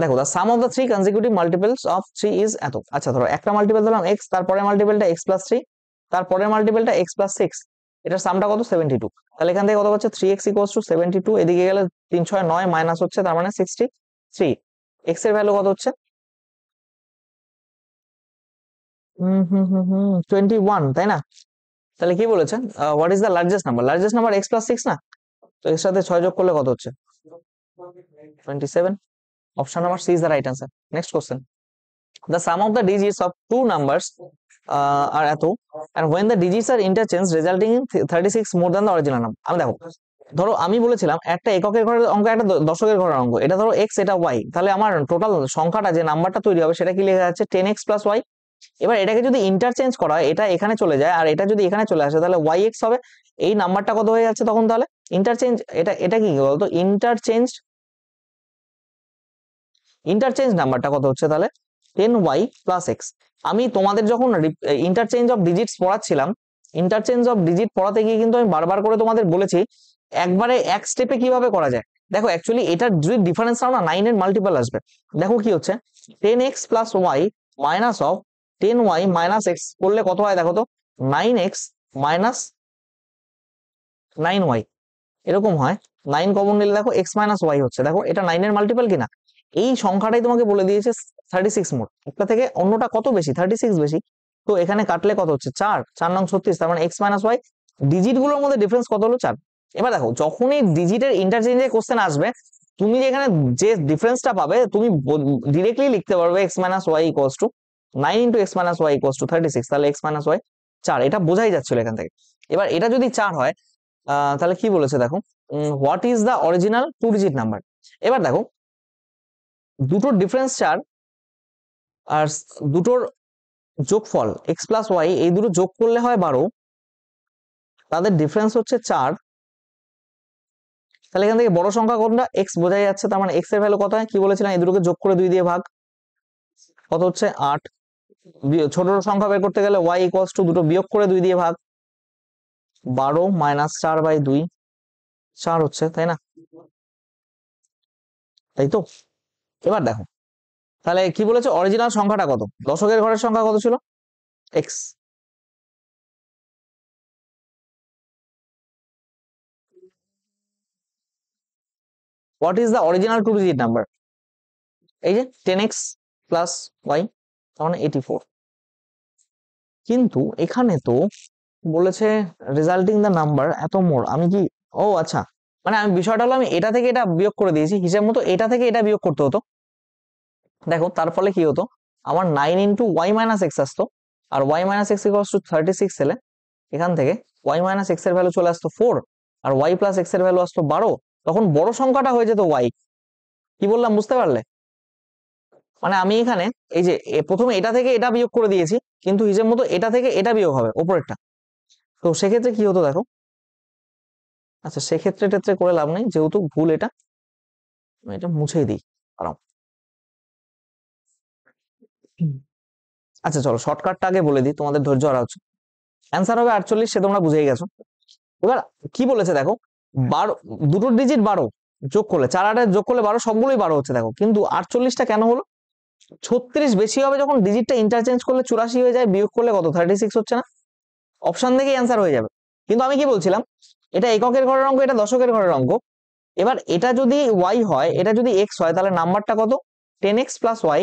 দেখো the sum of the 3 consecutive multiples of 3 is এত। আচ্ছা ধরো একটা মাল্টিপল ধরলাম x, তারপরে মাল্টিপলটা x + 3, তারপরের মাল্টিপলটা x + 6, এটার সামটা কত 72, তাহলে এখান থেকে কত হচ্ছে 3x = 72, এদিকে গেলে 3 6 9 মাইনাস হচ্ছে, তার মানে 63, x এর ভ্যালু কত হচ্ছে 21, তাই না? তাহলে কি বলেছে, what is the largest number x + 6 না, তো এর সাথে 6 যোগ করলে কত হচ্ছে 27, option number C is the right answer. Next question, the sum of the digits of two numbers are এত, and when the digits are interchanged resulting in 36 more than the original number। আমি দেখো, ধরো আমি বলেছিলাম একটা এককের ঘরের অঙ্ক, একটা দশকের ঘরের অঙ্ক, এটা ধরো x, এটা y, তাহলে আমার টোটাল সংখ্যাটা যে নাম্বারটা তৈরি হবে সেটা কি লেখা যাচ্ছে 10x + y। এবার এটাকে যদি ইন্টারচেঞ্জ করা হয়, এটা এখানে চলে যায় আর এটা যদি এখানে চলে আসে, তাহলে yx হবে, এই নাম্বারটা কত হয়ে যাচ্ছে তখন, তাহলে ইন্টারচেঞ্জ, এটা কি বলতো, ইন্টারচেঞ্জ নাম্বারটা কত হচ্ছে তাহলে 10y + x। আমি তোমাদের যখন ইন্টারচেঞ্জ অফ ডিজিটস পড়াচ্ছিলাম, ইন্টারচেঞ্জ অফ ডিজিট পড়াতে গিয়ে কিন্তু আমি বারবার করে তোমাদের বলেছি একবারে এক স্টেপে কিভাবে করা যায়। দেখো অ্যাকচুয়ালি এটা যদি ডিফারেন্স নাও না, 9 এর মাল্টিপল আসবে। দেখো কি হচ্ছে 10x + y minus of 10y - x করলে কত হয় দেখো তো, 9x - 9y, এরকম হয়। 9 কমন নিলে দেখো x - y হচ্ছে, দেখো এটা 9 এর মাল্টিপল কিনা। এই সংখ্যাটাই তোমাকে বলে দিয়েছে 36 মোট, একটা থেকে অন্যটা কত বেশি 36 বেশি, তো এখানে কাটলে কত হচ্ছে 4 4 নং 36, তার মানে x - y, ডিজিট গুলোর মধ্যে ডিফারেন্স কত হলো 4। এবার দেখো যখনই ডিজিটের ইন্টারচেঞ্জের কোশ্চেন আসবে, তুমি এখানে যে ডিফারেন্সটা পাবে তুমি ডিরেক্টলি লিখতে পারবে x - y = 9 × x - y = 36, তাহলে x - y 4, এটা বোঝাই যাচ্ছিল এখান থেকে। এবার এটা যদি 4 হয়, তাহলে কি বলেছে দেখো, what is the original 2 digit number. এবার দেখো দুটোর ডিফারেন্স 4 আর দুটোর যোগফল x প্লাস ওয়াই, এই দুটো যোগ করলে হয় 12, তাদের ডিফারেন্স হচ্ছে 4। তাহলে এখান থেকে বড় সংখ্যা কোনটা, x বোঝাই যাচ্ছে, তার মানে x এর ভ্যালু কত হয়, কি বলেছিলাম এই দুটোকে যোগ করে 2 দিয়ে ভাগ, কত হচ্ছে 8। ছোট সংখ্যা বের করতে গেলে y ইকুয়ালস টু দুটো বিয়োগ করে 2 দিয়ে ভাগ, 12 মাইনাস 4/2, 4 হচ্ছে, তাই না? তাই তো। এবার দেখো তাহলে কি বলেছে, অরিজিনাল সংখ্যাটা কত, দশকের ঘরের সংখ্যা কত ছিল, x। What is the original 2 digit number, এই যে 10x প্লাস ওয়াই, তার মানে 84। কিন্তু এখানে তো বলেছে রেজাল্টিং দ্য নাম্বার এত মোর, আমি কি, ও আচ্ছা, মানে আমি বিষয়টা হলো আমি এটা থেকে এটা বিয়োগ করে দিয়েছি, হিসাব মতো এটা থেকে এটা বিয়োগ করতে হতো। দেখো তার ফলে কি হতো, আমার 9 ইন্টু ওয়াই মাইনাস এক্স আসতো, আর Y minus X equals to 36 এলে এখান থেকে ওয়াই মাইনাস এক্স এর ভ্যালু চলে আসতো 4, আর ওয়াই প্লাস এক্স এর ভ্যালু আসতো 12, তখন বড় সংখ্যাটা হয়ে যেত ওয়াই। কি বললাম বুঝতে পারলে? মানে আমি এখানে এই যে প্রথমে এটা থেকে এটা বিয়োগ করে দিয়েছি, কিন্তু হিসেব মতো এটা থেকে এটা বিয়োগ হবে উপরেরটা, তো সেক্ষেত্রে কি হতো দেখো, আচ্ছা সেক্ষেত্রে টেত্রে করে লাভ নেই, যেহেতু ভুল এটা, আমি এটা মুছেই দিই আরাম। আচ্ছা চলো শর্টকাটটা আগে বলে দিই, তোমাদের ধৈর্য হারা হচ্ছে। অ্যান্সার হবে 48, সে তোমরা বুঝেই গেছো। এবার কি বলেছে দেখো, 12 দুটো ডিজিট 12 যোগ করলে 4 8 যোগ করলে 12, সবগুলোই 12 হচ্ছে দেখো, কিন্তু 48টা কেন হলো, 36 বেশি হবে যখন ডিজিটটা ইন্টারচেঞ্জ করলে 84 হয়ে যায়, বিয়োগ করলে কত 36 হচ্ছে না, অপশন দেখেই অ্যান্সার হয়ে যাবে। কিন্তু আমি কি বলছিলাম, এটা এককের ঘরের অঙ্ক, এটা দশকের ঘরের অঙ্ক। এবার এটা যদি ওয়াই হয়, এটা যদি এক্স হয়, তাহলে নাম্বারটা কত 10x প্লাস ওয়াই,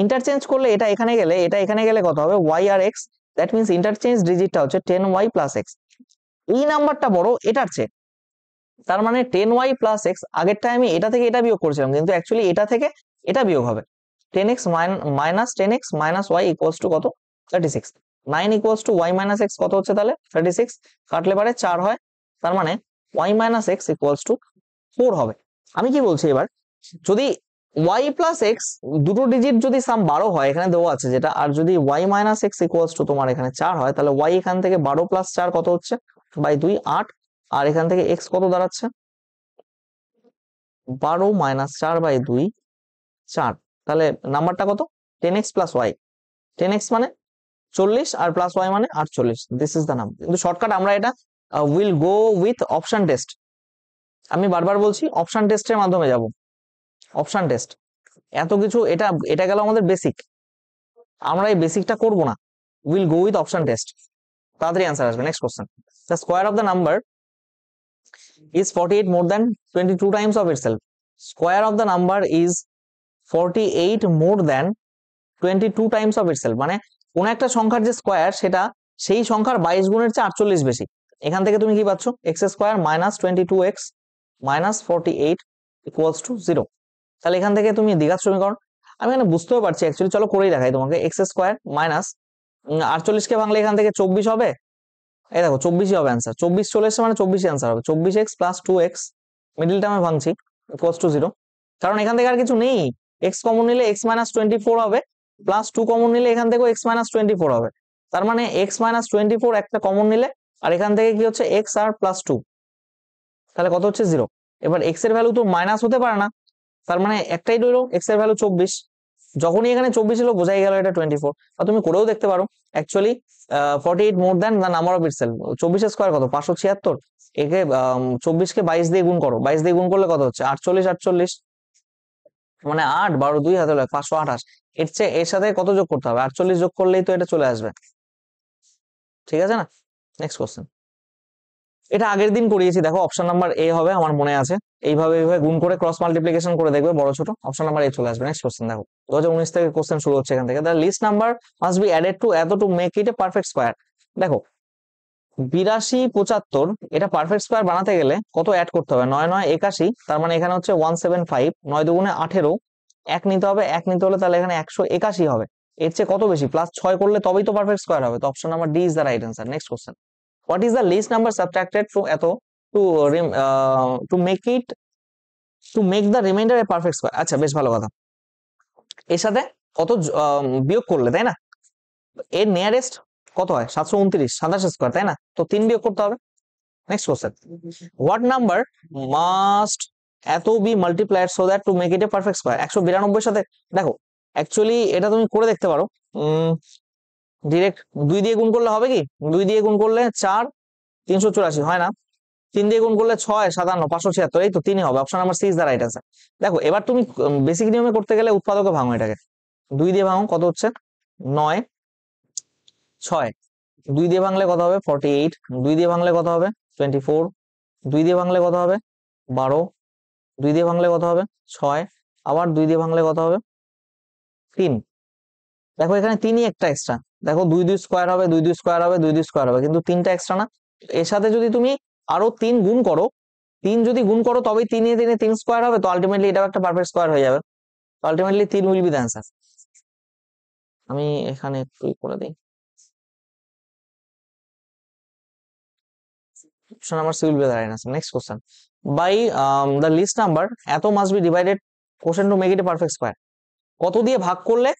ইন্টারচেঞ্জ করলে এটা এখানে গেলে এটা এখানে গেলে কত হবে ওয়াই আর এক্স, দ্যাট মিনস ইন্টারচেঞ্জ ডিজিটটা হচ্ছে 10y প্লাস এক্স। এই নাম্বারটা বড় এটার চেয়ে, তার মানে 10y প্লাস এক্স, আগেরটা আমি এটা থেকে এটা বিয়োগ করেছিলাম, কিন্তু অ্যাকচুয়ালি এটা থেকে এটা বিয়োগ হবে, 10x minus 10x minus Y equals to কত 36, 9 equals to Y minus X কত হচ্ছে তাহলে 36, কাটলে পারে 4 হয়, তার মানে Y minus X equals to 4 হবে। আমি কি বলছি এবার, যদি y প্লাস এক্স দুটো ডিজিট যদি সাম 12 হয়, এখানে দেওয়া আছে যেটা, আর যদি y minus X equals two তোমার এখানে 4 হয়, তাহলে y এখান থেকে 12 প্লাস 4 কত হচ্ছে বাই 2 8, আর এখান থেকে x কত দাঁড়াচ্ছে 12 মাইনাস 4 বাই 2 4, তাহলে নাম্বারটা কত 10x প্লাস ওয়াই, 10x মানে 40 আর প্লাস ওয়াই মানে 48, দিস ইজ দ্য নাম্বার। কিন্তু শর্টকাট আমরা এটা will go with option test, আমি বারবার বলছি অপশন টেস্টের মাধ্যমে যাব, অপশন টেস্ট এত কিছু, এটা এটা গেল আমাদের বেসিক, আমরা এই বেসিকটা করব না, will go with option test, তাড়াতাড়ি অ্যান্সার আসবে। Next question, the square of the number is 48 more than 22 times of itself, square of the number is 48 more than 22 times of itself, মানে কোন একটা সংখ্যার যে স্কোয়ার সেটা সেই সংখ্যার 22 গুণের চেয়ে 48 বেশি। এখান থেকে তুমি কি পাচ্ছ, x square minus 22x minus 48 equals to 0। তাহলে এখান থেকে তুমি দ্বিঘাত সমীকরণ, আমি এখানে বুঝতেও পারছি অ্যাকচুয়ালি, চলো করেই দেখাই তোমাকে, এক্স স্কোয়ার মাইনাস 48কে ভাঙলে এখান থেকে 24 হবে, এই দেখো 24ই হবে অ্যান্সার, 24 চলে এসছে মানে 24ই অ্যান্সার হবে, 24x প্লাস 2x মিডল টার্মে ভাঙছি ইকুয়ালস টু 0, কারণ এখান থেকে আর কিছু নেই, x কমন নিলে x মাইনাস 24 হবে, প্লাস 2 কমন নিলে এখান থেকেও x মাইনাস 24 হবে, তার মানে x মাইনাস 24 একটা কমন নিলে, আর এখান থেকে কি হচ্ছে x আর প্লাস 2, তাহলে কত হচ্ছে 0। এবার x এর ভ্যালু তো মাইনাস হতে পারে না, তার মানে একটাই রইলো x এর ভ্যালু 24, যখনই এখানে 24 ছিল বোঝাই গেল এটা 24, আর তুমি করেও দেখতে পারো actually 48 more than the number of itself, 24 এর স্কয়ার কত 576, একে 24 কে 22 দিয়ে গুণ করো, 22 দিয়ে গুণ করলে কত হচ্ছে 48 48, মানে 8 12 2 হাতে 528, এর চেয়ে এর সাথে কত যোগ করতে হবে 48 যোগ করলেই তো এটা চলে আসবে, ঠিক আছে না? নেক্সট কোশ্চেন, এটা আগের দিন করিয়েছি, দেখো অপশন নাম্বার এ হবে আমার মনে আছে, এইভাবে গুণ করে ক্রস মাল্টিপ্লিকেশন করে দেখবে বড় ছোট, অপশন নাম্বার এ চলে আসবে। নেক্সট কোশ্চেন দেখো 2019 থেকে কোশ্চেন শুরু হচ্ছে এখান থেকে, the least number must be added to এত to make it a perfect square. দেখো 82 75, এটা পারফেক্ট স্কয়ার বানাতে গেলে কত অ্যাড করতে হবে, 9 9 81, তার মানে এখানে হচ্ছে 175, 9 দুগুণে 18, 1 নিতে হবে, 1 নিতে হলে তাহলে এখানে 181 হবে, এর চেয়ে কত বেশি প্লাস 6 করলে তবেই তো পারফেক্ট স্কয়ার হবে, তো option number D is the right answer. Next question, what is the least number subtracted from এত to to make it to make the remainder a perfect square. আচ্ছা, বেশ ভালো কথা। এর সাথে কত বিয়োগ করলে, তাই না? এর নিয়ারেস্ট কত হয়? 729, 27 স্কোয়ার, তাই না? তো 3 বিয়োগ করতে হবে। Next question, what number must এত be multiplied so that to make it a perfect square? 192 সাথে দেখো, অ্যাকচুয়ালি এটা তুমি করে দেখতে পারো। ডিরেক্ট 2 দিয়ে গুণ করলে হবে কি? 2 দিয়ে গুণ করলে 4, 384 হয় না? 3 দিয়ে গুণ করলে 6, 57, 576, এই তো 3ই হবে। Option number C is the right answer. দেখো, এবার তুমি বেসিক নিয়মে করতে গেলে উৎপাদকে ভাঙো এটাকে। 2 দিয়ে ভাঙো, কত হচ্ছে? 9, 6। 2 দিয়ে ভাঙলে কত হবে? 48। 2 দিয়ে ভাঙলে কত হবে? 24। 2 দিয়ে ভাঙলে কত হবে? 12। 2 দিয়ে ভাঙলে কত হবে? 6। আবার 2 দিয়ে ভাঙলে কত হবে? 3। দেখো, এখানে 3ই একটা এক্সট্রা। দেখো, 2 2 স্কোয়ার হবে, 2 2 স্কোয়ার হবে, 2 2 স্কোয়ার হবে, কিন্তু 3টা এক্সট্রা না? এর সাথে যদি তুমি আরো 3 গুণ করো, 3 যদি গুণ করো তবেই 3 এ 3 স্কোয়ার হবে। তো আলটিমেটলি এটাও একটা পারফেক্ট স্কোয়ার হয়ে যাবে। তো ultimately 3 will be the answer. আমি এখানে একটু করে দিই। Option number C will be the right answer. Next question, by the least number এত must be divided question to make it a perfect square. কত দিয়ে ভাগ করলে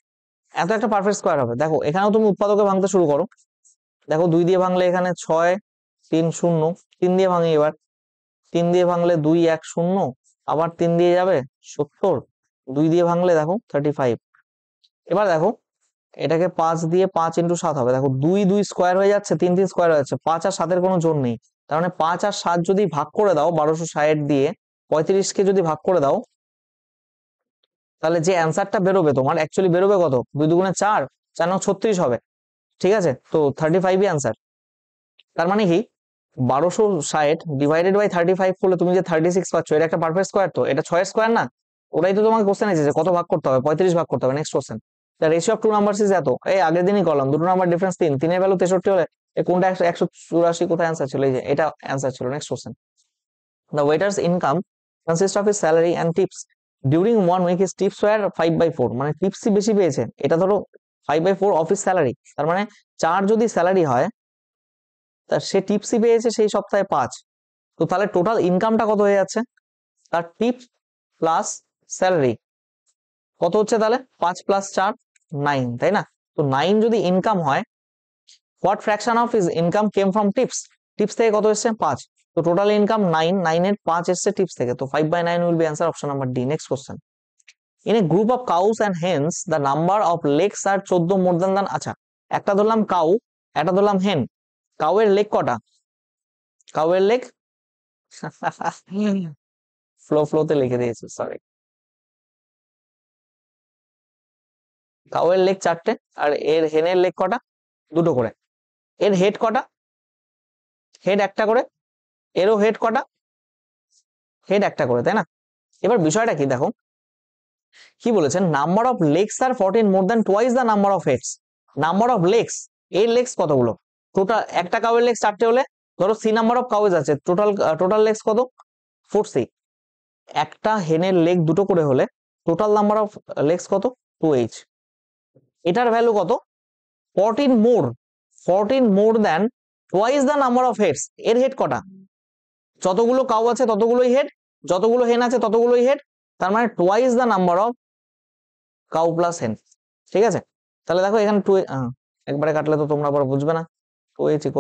এত একটা পারফেক্ট স্কোয়ার হবে? দেখো, এখানেও তুমি উৎপাদকে ভাঙতে শুরু করো। দেখো, 2 দিয়ে ভাঙলে এখানে 6, 3 0। 3 দিয়ে ভাঙি এবার। 3 দিয়ে ভাঙলে 2 1 0, আবার 3 দিয়ে যাবে 70। 2 দিয়ে ভাঙলে দেখো 35। এবার দেখো, এটাকে 5 দিয়ে 5 × 7 হবে। দেখো, 2 2 স্কোয়ার হয়ে যাচ্ছে, 3 3 স্কোয়ার হয়ে যাচ্ছে, 5 আর 7 এর কোনো জোর নেই। তার মানে 5 আর 7 যদি ভাগ করে দাও 1260 দিয়ে, 35কে যদি ভাগ করে দাও, তাহলে যে অ্যান্সারটা বেরোবে তোমার, অ্যাকচুয়ালি বেরোবে কত? 2 2 4, 4 9 36 হবে। ঠিক আছে, তো 35ই অ্যান্সার। তার মানে কি, 1260 ডিভাইডেড বাই 35 করলে তুমি যে 36 পাচ্ছ, এটা একটা পারফেক্ট স্কোয়ার। তো এটা 6 স্কোয়ার না? ওটাই তো তোমাকে কোশ্চেন আছে যে কত ভাগ করতে হবে, 35 ভাগ করতে হবে। Next question, the ratio of two numbers is এত। এই আগের দিনই করলাম, দুটো নাম্বার ডিফারেন্স 3, 3 এর ভ্যালু 63 হলে কোনটা 184, কোথায় অ্যান্সার ছিল? এই যে এটা অ্যান্সার ছিল। Next question, the waiter's income consist of his salary and tips during 1 week, his tips were 5/4। মানে টিপসই বেশি পেয়েছে। এটা ধরো 5/4 অফিস স্যালারি, তার মানে 4 যদি স্যালারি হয়, তার সে টিপসই পেয়েছে সেই সপ্তাহে 5। তো তাহলে টোটাল ইনকামটা কত হয়ে যাচ্ছে? তার টিপস প্লাস স্যালারি কত হচ্ছে তাহলে? 5 + 4 9, তাই না? তো 9 যদি ইনকাম হয়, what fraction of his income came from tips? Tips থেকে কত এসছে? 5। তো টোটাল ইনকাম 9, 9 এর 5 এসছে টিপস থেকে। তো 5/9 will be answer, option number D. Next question, in a group of cows and hens the number of legs are 14 more than. আচ্ছা, একটা ধরলাম কাউ, একটা ধরলাম হেন। কাউয়ের লেগ কটা? কাউয়ের লেগ ফ্লোতে লিখে দিয়েছি, সরি। কাউয়ের লেগ 4টে, আর এর হেনের লেগ কটা? 2টো করে। এর হেড কটা? হেড একটা করে। এরও হেড কটা? হেড একটা করে, তাই না? এবার বিষয়টা কি দেখো, কি বলেছেন? Number of legs are 14 more than twice the number of heads. Number of legs, এর লেগস কতগুলো? টোটাল একটা কাউয়ের লেগস 4টে হলে, ধরো সি নাম্বার অফ কাউজ আছে, টোটাল লেগস কত? 4c। একটা হেনের লেগ 2টো করে হলে টোটাল নাম্বার অফ লেগস কত? 2h। এটার ভ্যালু কত? 14 more, 14 more than twice the number of heads. এর হেড কটা? যতগুলো কাউ আছে ততগুলোই হেড, যতগুলো হেন আছে ততগুলোই হেড। তার মানে twice the number of cow plus হেন। ঠিক আছে, তাহলে দেখো এখানে 2 একবারে কাটলে তো তোমরা আবার বুঝবে না। 2h =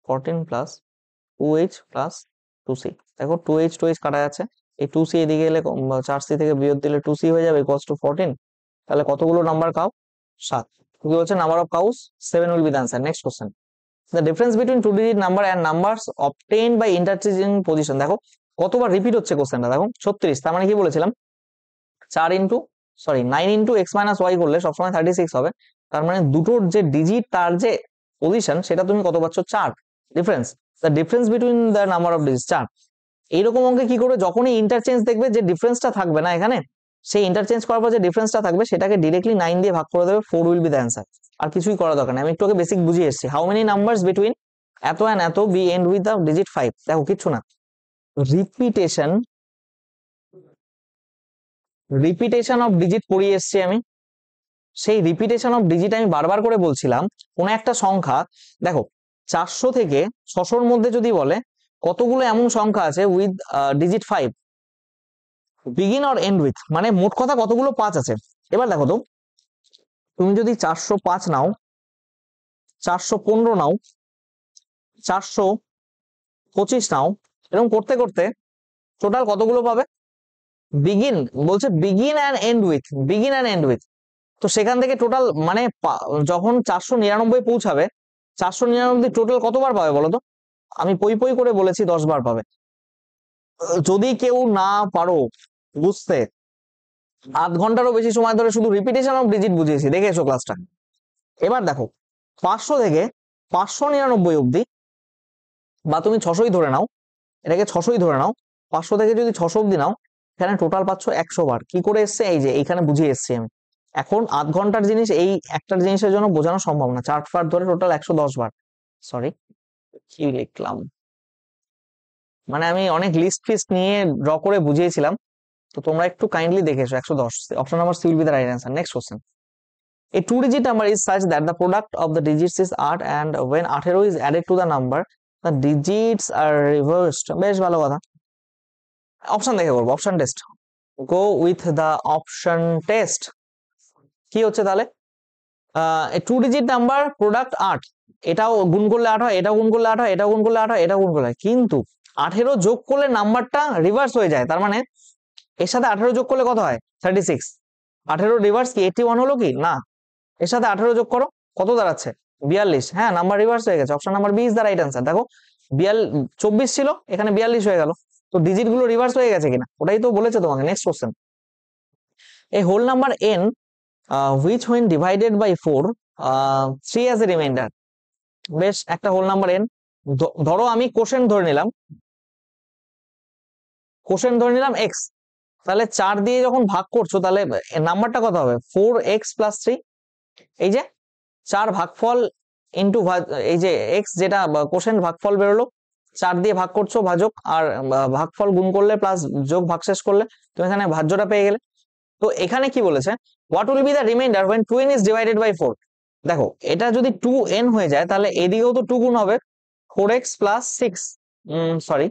14 + 2h + 2c। দেখো 2h 2h কাটা যাচ্ছে, এই 2c এদিকে এলে 4c থেকে বিয়োগ দিলে 2c হয়ে যাবে = 14। তাহলে কতগুলো নাম্বার কাউ? 7। কি বলছে? Number of cows 7 will be the answer. Next question, the difference between 2 digit number and numbers obtained by interchanging position. দেখো কতবার রিপিট হচ্ছে কোশ্চেনটা, দেখো 36। তার মানে কি বলেছিলাম? 9 × x - y করলে সবসময় 36 হবে। তার মানে দুটোর যে ডিজিট, তার যে পজিশন, সেটা তুমি কত পাচ্ছ? 4 difference. The difference between the number of digit 4। এইরকম অঙ্কে কি করবে? যখনই ইন্টারচেঞ্জ দেখবে, যে ডিফারেন্সটা থাকবে না এখানে, সেই ইন্টারচেঞ্জ করার পর যে ডিফারেন্সটা থাকবে সেটাকে ডিরেক্টলি 9 দিয়ে ভাগ করে দেবে, 4 উইল বি দ্য অ্যান্সার। আর কিছুই করা দরকার নেই। আমি একটু বেসিক বুঝিয়ে এসেছি। হাউ মেনি নাম্বারস বিটুইন এত এন্ড এত be and with the digit 5? দেখো কিচ্ছু না, রিপিটেশন অফ ডিজিট পড়িয়ে এসছি আমি। সেই রিপিটেশন অফ ডিজিট আমি বারবার করে বলছিলাম। কোন একটা সংখ্যা, দেখো 400 থেকে 600-র মধ্যে যদি বলে কতগুলো এমন সংখ্যা আছে with digit 5 begin or end with, মানে মোট কথা কতগুলো 5 আছে। এবার দেখো তো, তুমি যদি 405 নাও, 415 নাও, 425 নাও, এরকম করতে করতে টোটাল কতগুলো পাবে? বিগিন বলছে begin and end with, begin and end with. তো সেখান থেকে টোটাল মানে যখন 499 পৌঁছাবে, 499 টোটাল কতবার পাবে বলো তো? আমি পই পই করে বলেছি 10 বার পাবে। যদি কেউ না পারো বুঝতে, আধ ঘন্টারও বেশি সময় ধরে শুধু রিপিটেশন অফ ডিজিট বুঝিয়েছি, দেখে এসো ক্লাসটা। এবার দেখো 500 থেকে 599 অব্দি, বা তুমি 600ই ধরে নাও, এটাকে 600ই ধরে নাও, 500 থেকে যদি 600 অব্দি নাও, এখানে টোটাল পাচ্ছ 100 বার। কি করে এসছে? এই যে এইখানে বুঝিয়ে এসছি আমি। এখন আধ ঘন্টার জিনিস এই একটা জিনিসের জন্য বোঝানো সম্ভব না, 4 বার ধরে টোটাল 110 বার। সরি, কি লিখলাম, মানে আমি অনেক লিস্ট ফিস্ট নিয়ে ড্র করে বুঝিয়েছিলাম, তো তোমরা একটু কাইন্ডলি দেখে এসো। 110, option number C will be the right answer. Next question, a two digit number is such that the product of the digits is 8 and when 18 is added to the number the digits are reversed। বেশ ভালো কথা। Option দেখে করবো, option test, go with the option test. কি হচ্ছে তাহলে? Two digit number product 8, এটাও গুণ করলে 8 হয়, এটাও গুণ করলে 8 হয়, এটাও গুণ করলে 8 হয়, এটাও গুণ করলে 8, কিন্তু 18 যোগ করলে নাম্বারটা রিভার্স হয়ে যায়। তার মানে এর সাথে 18 যোগ করলে কত হয়? 36। 18 রিভার্স কি 81 হলো কি না? এর সাথে 18 যোগ করো, কত দাঁড়াচ্ছে? 42। হ্যাঁ, নাম্বার রিভার্স হয়ে গেছে। Option number B is the right answer. দেখো 24 ছিল, এখানে 42 হয়ে গেল। তো ডিজিট গুলো রিভার্স হয়ে গেছে কিনা ওটাই তো বলেছে তোমাকে। Next question, a whole number n which when divided by 4 3 as a remainder। বেশ, একটা হোল নাম্বার n, ধরো আমি কোশেন্ট ধরে নিলাম, কোশেন্ট ধরে নিলাম x, তাহলে 4 দিয়ে যখন ভাগ করছো তাহলে নাম্বারটা কত হবে? 4x plus 3। এই যে 4 ভাগফল ইন্টু, এই যে এক্স যেটা কোশেন্ট ভাগফল বেরোলো, 4 দিয়ে ভাগ করছো ভাজক, আর ভাগফল গুণ করলে প্লাস যোগ ভাগশেষ করলে তুমি এখানে ভাজ্যটা পেয়ে গেলে। তো এখানে কি বলেছে? What will be the reminder when 2n is divided by 4। দেখো এটা যদি 2n হয়ে যায় তাহলে এদিকেও তো 2 গুণ হবে, 4x প্লাস 6, সরি,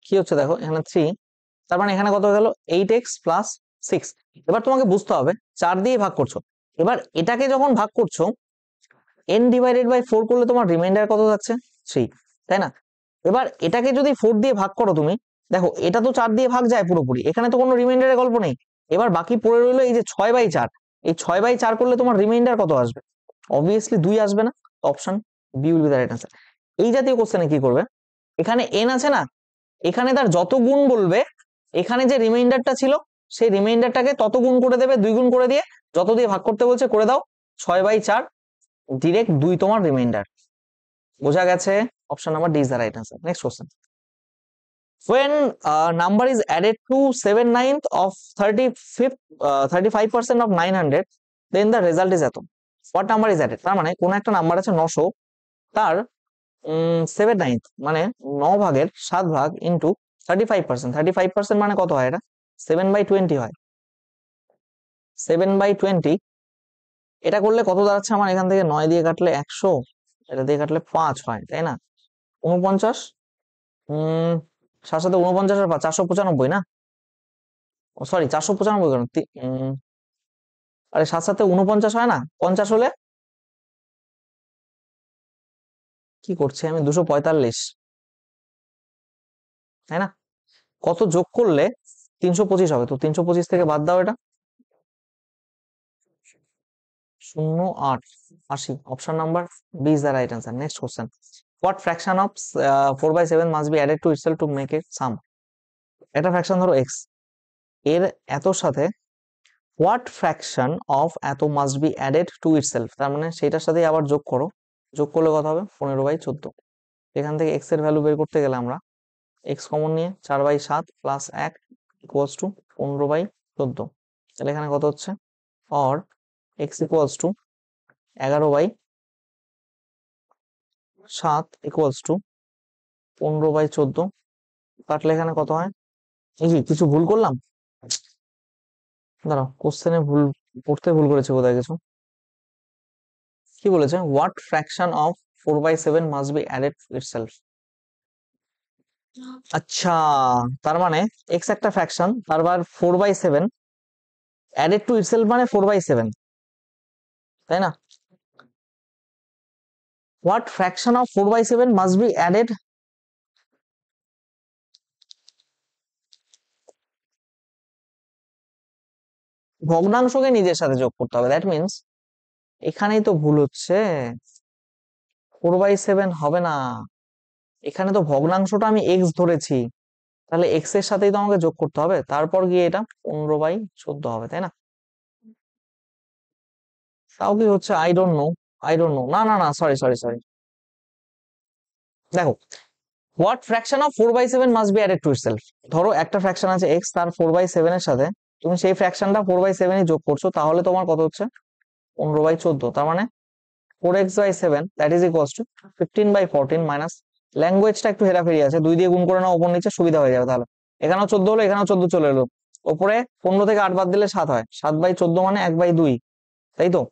কি হচ্ছে দেখো এখানে 3, তার মানে এখানে কত হয়ে গেল? 8x plus 6। এবার তোমাকে বুঝতে হবে 4 দিয়ে ভাগ করছো, এবার এটাকে যখন ভাগ করছো n ডিভাইডেড বাই 4 করলে তোমার রিমাইন্ডার কত যাচ্ছে? 3, তাই না? এবার এটাকে যদি 4 দিয়ে ভাগ করো তুমি, দেখো এটা তো 4 দিয়ে ভাগ যায় পুরোপুরি, এখানে তো কোনো রিমাইন্ডারের গল্প নেই। এবার বাকি পড়ে রইলো এই যে 6/4, এই 6/4 করলে তোমার রিমাইন্ডার কত আসবে? অবভিয়াসলি 2 আসবে না। Option B will be the right answer. এই জাতীয় কোশ্চেনে কি করবে, এখানে n আছে না, এখানে তার যত গুণ বলবে, এখানে যে রিমাইন্ডারটা ছিল সেই রিমাইন্ডারটাকে তত গুণ করে দেবে, 2 গুণ করে দিয়ে যত দিয়ে ভাগ করতে বলছে করে দাও, 6/4 ডিরেক্ট 2 তোমার রিমাইন্ডার। বোঝা গেছে? Option number D is the right answer. Next question, when number is added to 7/9 of 35% of 900 then the result is এত। what number is added, তার মানে কোন একটা নাম্বার আছে 900, তার 7/9 মানে 9 ভাগের 7 ভাগ ইন্টু 35%, 35% মানে কত হয়? এটা 7/20 হয়। 7/20 এটা করলে কত দাঁড়াচ্ছে আমার? এখান থেকে 9 দিয়ে কাটলে 100, এটা দিয়ে কাটলে 5 হয়, তাই না? 49, সাথে সাথে 49 আর 495 না, সরি 495 কেন, আরে সাথে সাথে 49 হয় না, 50 হলে কি করছি আমি? 245, তাই না? কত যোগ করলে 325 হবে? তো 325 থেকে বাদ দাও এটা, 0.8, 80। Option number B is the right answer. Next question, what fraction of 4/7 must be added to itself to make it sum. একটা ফ্র্যাকশন ধরো x, এর এতর সাথে হোয়াট ফ্র্যাকশন অফ এত must be added to itself, তার মানে সেটার সাথে আবার যোগ করো, যোগ করলে কত হবে? 15/14। এখান থেকে x এর ভ্যালু বের করতে গেলে আমরা x কমন নিয়ে 4/7 প্লাস 1 ইকুয়ালস টু 15/14, তাহলে এখানে কত হচ্ছে? Or x equals to 11/7 equals to 15/14, কাটলে এখানে কত হয়? এই কি কিছু ভুল করলাম? দাঁড়াও, কোশ্চেনে ভুল পড়তে ভুল করেছে বোধহয় কিছু। কি বলেছে, what fraction of 4/7 must be added itself. আচ্ছা, তার মানে এক্স একটা ফ্র্যাকশন, তারপর 4/7 অ্যাডেড টু ইটসেলফ মানে 4/7, তাই না? What fraction of 4/7 must be added, ভগ্নাংশকে নিজের সাথে যোগ করতে হবে। দ্যাট মিনস এখানেই তো ভুল হচ্ছে, 4/7 হবে না, এখানে তো ভগ্নাংশটা আমি এক্স ধরেছি, তাহলে এক্স এর সাথেই তো আমাকে যোগ করতে হবে, তারপর গিয়ে এটা 15/14 হবে, তাই না? তাও কি হচ্ছে, I don't know, I don't know, না না না, সরি সরি সরি, দেখো, what fraction of 4/7 must be added to itself. ধরো একটা ফ্র্যাকশন আছে এক্স, তার 4/7 এর সাথে তুমি সেই ফ্র্যাকশনটা 4/7 যোগ করছো, তাহলে তোমার কত হচ্ছে, 15/14। তার মানে 4x/7 that is equals to 15/14 minus, ল্যাঙ্গুয়েজটা একটু হেরাফেরি আছে, 2 দিয়ে গুণ করে নাও, উপর নিচে সুবিধা হয়ে যাবে। তাহলে এখানেও 14 হলো, এখানেও 14 চলে এলো, উপরে 15 থেকে 8 বাদ দিলে 7 হয়, 7/14 মানে 1/2, তাই তো?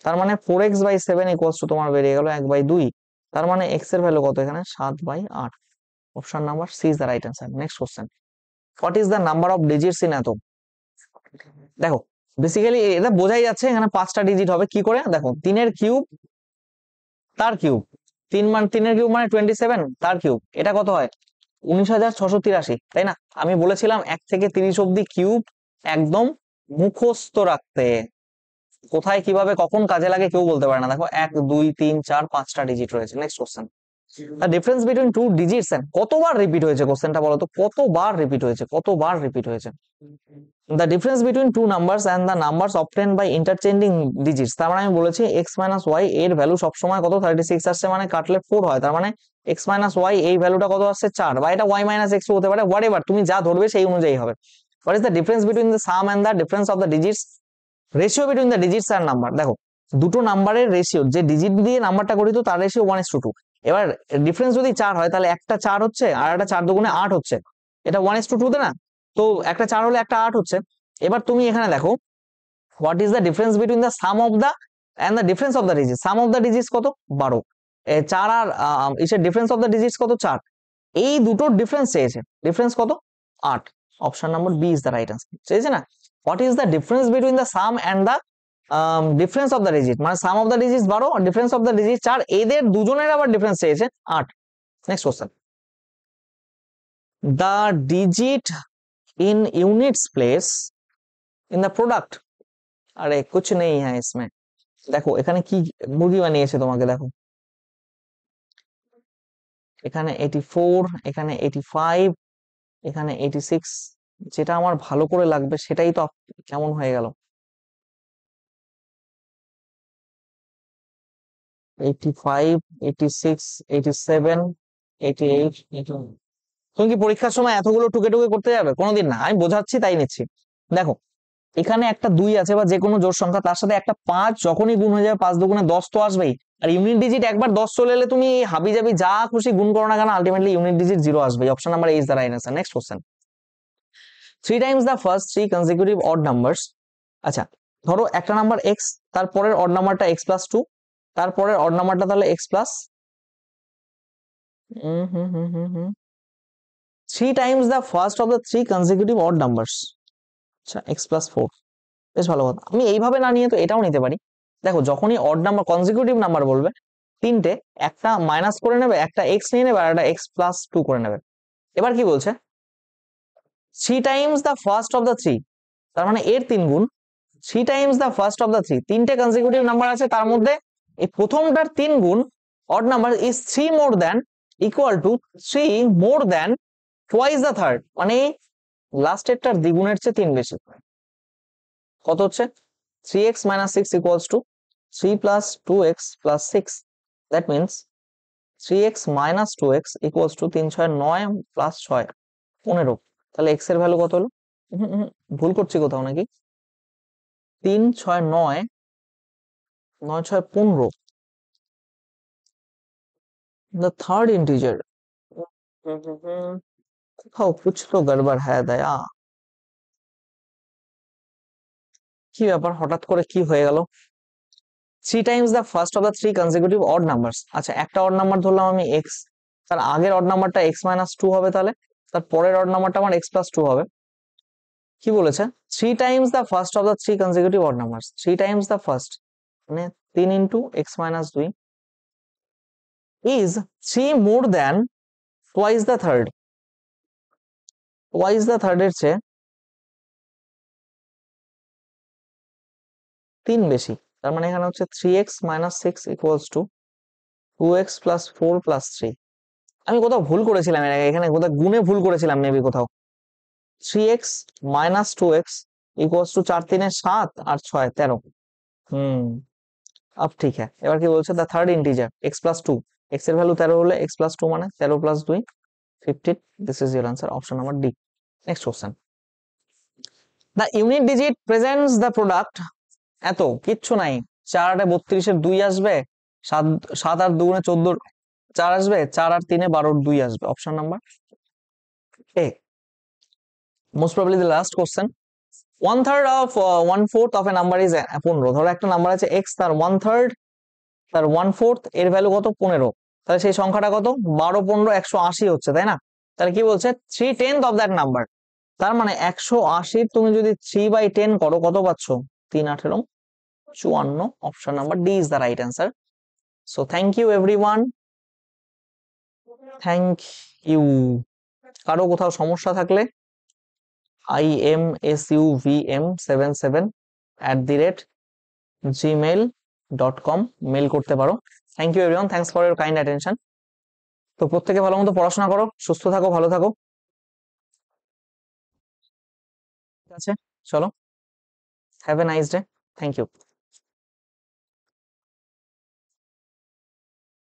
তার মানে 4x/7 ইকুয়ালস টু তোমার বেরিয়ে গেল 1/2। তার মানে এক্স এর ভ্যালু কত এখানে, 7/8। Option number C is the right answer. Next question, what is the number of digits in এতম। দেখো, বেসিক্যালি এটা বোঝাই যাচ্ছে এখানে 5টা ডিজিট হবে। কি করে দেখো, 3 এর কিউব তার কিউব, 3 এর কিউব মানে 27, তার কিউব, এটা কত হয়, 19,683, তাই না? আমি বলেছিলাম 1 থেকে 30 অব্দি কিউব একদম মুখস্থ রাখতে, কোথায় কিভাবে কখন কাজে লাগে কেউ বলতে পারে না। দেখো 1 2 3 4 5টা ডিজিট রয়েছে। Next question, the difference between two digits and, কতবার রিপিট হয়েছে কোশ্চেনটা বলো তো, কতবার রিপিট হয়েছে, কতবার রিপিট হয়েছে। The difference between two numbers and the numbers obtain by interchanging digits. তার মানে আমি বলেছি এক্স মাইনাস ওয়াই এর ভ্যালু সবসময় কত, 36 আসছে, মানে কাটলে 4 হয়, তার মানে এক্স মাইনাস ওয়াই এই ভ্যালুটা কত আসছে, 4, বা এটা ওয়াই মাইনাস এক্স হতে পারে, হোয়াট এভার তুমি যা ধরবে সেই অনুযায়ী হবে। What is the difference between the sum and the difference of the digits, ratio between the digits আর নাম্বার। দেখো, দুটো নাম্বারের রেশিও, যে ডিজিট দিয়ে নাম্বারটা করি তো তার রেশিও 1:2। এবার ডিফারেন্স যদি 4 হয়, তাহলে একটা 4 হচ্ছে আর একটা 4 দুগুণে 8 হচ্ছে, এটা 1:2 তে না, তো একটা 4 হলে একটা 8 হচ্ছে। এবার তুমি এখানে দেখো, what is the difference between the sum of the end the difference of the digit. Some of the digits কত, 12, 4 আর ইসের ডিফারেন্স অফ দ্য ডিজিটস কত, 4, এই দুটোর ডিফারেন্স চেয়েছে, ডিফারেন্স কত, 8। Option number B is the right answer. চেয়েছে না, what is the difference between the sum and the difference of the digit, মানে সাম অফ দ্য ডিজিটস 12 আর ডিফারেন্স অফ দ্য ডিজিট 4, এদের দুজনের আবার ডিফারেন্স চেয়েছে 8। Next question, the digit in units place in the product. अरे कुछ नहीं है इसमें, দেখো এখানে কি মুরগি বানিয়েছে তোমাকে, দেখো এখানে 84, এখানে 85, এখানে 86, যেটা আমার ভালো করে লাগবে সেটাই তো কেমন হয়ে গেল, 85, 86, 87, 88, 89। তুমি কি পরীক্ষার সময় এতগুলো টুকে টুকে করতে যাবে? কোনোদিন না, আমি বোঝাচ্ছি তাই নিচ্ছি। দেখো, এখানে একটা 2 আছে বা যে কোনো জোড় সংখ্যা, তার সাথে একটা 5 যখনই গুণ হয়ে যাবে 5 দুগুণে 10 তো আসবেই। আর ইউনিট ডিজিট একবার 10 চলে এলে তুমি হাবি জাবি যা খুশি গুণ করো না কেন, আলটিমেটলি ইউনিট ডিজিট 0 আসবে। Option number A is the right answer. Next question, 3 Times the first 3 consecutive odd numbers. আচ্ছা, ধরো একটা নাম্বার এক্স, তারপরের অড নাম্বারটা এক্স প্লাস 2, তারপরের অড নাম্বারটা তাহলে x plus 3 Times the first of the 3 consecutive odd numbers. আচ্ছা, x plus 4, বেশ ভালো কথা। আমি এইভাবে না নিয়ে তো এটাও নিতে পারি। দেখো, যখনই অড নাম্বার কনজিকিউটিভ নাম্বার বলবে, তিনটে, একটা মাইনাস করে নেবে, একটা এক্স নিয়ে নেবে, আর একটা এক্স প্লাস 2 করে নেবে। এবার কি বলছে, 3 Times the first of the 3, তার মানে এর 3 গুণ, 3 Times the first of the 3, তিনটে কনজিকিউটিভ নাম্বার আছে, তার মধ্যে এই প্রথমটার 3 গুণ odd number is 3 more than, equal to 3 more than twice the third, মানে লাস্টেরটার দ্বিগুণের চেয়ে 3 বেশি। কত হচ্ছে, 3x minus 6 equals to 3 plus 2x plus 6. That means 3x minus 2x equals to 3 6 9 plus 6 15। তাহলে x এর ভ্যালু কত হলো, ভুল করছি কোথাও নাকি, 3 6 9 9 6 15, the third integer। কোথাও कुछ तो गड़बड़ है दया। কি ব্যাপার, হঠাৎ করে কি হয়ে গেল? 3 Times the first of the 3 consecutive odd numbers. আচ্ছা, একটা অড নাম্বার ধরলাম আমি এক্স, তার আগের অড নাম্বারটা এক্স মাইনাস টু হবে, তাহলে তার পরের অড নাম্বারটা আমার এক্স প্লাস টু হবে। কি বলেছে? 3 Times the first of the 3 consecutive odd numbers. 3 Times the first মানে 3 into x minus 2 is 3 more than twice the third. Twice the third এর চেয়ে 3 বেশি। তার মানে এখানে হচ্ছে 3x minus 6 equals to 2x plus 4 plus 3। আমি কোথাও ভুল করেছিলাম এর আগে, এখানে কোথাও গুণে ভুল করেছিলাম মেবি কোথাও। 3x minus 2x equals to 4 3 7 আর 6 13। अब ठीक है। এবার কি বলছে? The third integer x plus 2, x এর ভ্যালু 13 হলে x প্লাস 2 মানে 13 plus 2 15। This is your answer, option number D. Next question, the unit digit presents the product. এত কিচ্ছু নাই, 4 8 32 এর 2 আসবে, 7 7 আর 2 14 4 আসবে, 4 আর 3 12 2 আসবে। Option number A. Most probably the last question, 1/3 of 1/4 of A number is 15। ধরো একটা নাম্বার আছে x, তার 1/3 তার 1/4 এর ভ্যালু কত? 15। তাহলে সেই সংখ্যাটা কত? 12 15 180 হচ্ছে, তাই না? তাহলে কি বলছে? 3/10 অফ দ্যাট নাম্বার। তার মানে 180 তুমি যদি 3/10 করো কত পাচ্ছ? 3 18 54। Option number D is the right answer. So thank you everyone, thank you. কারো কোথাও সমস্যা থাকলে imsuvm77@gmail.com মেল করতে পারো। Thank you everyone, thanks for your kind attention. তো প্রত্যেকে ভালো মতো পড়াশোনা করো, সুস্থ থাকো, ভালো থাকো। ঠিক আছে, চলো, have a nice day, thank you.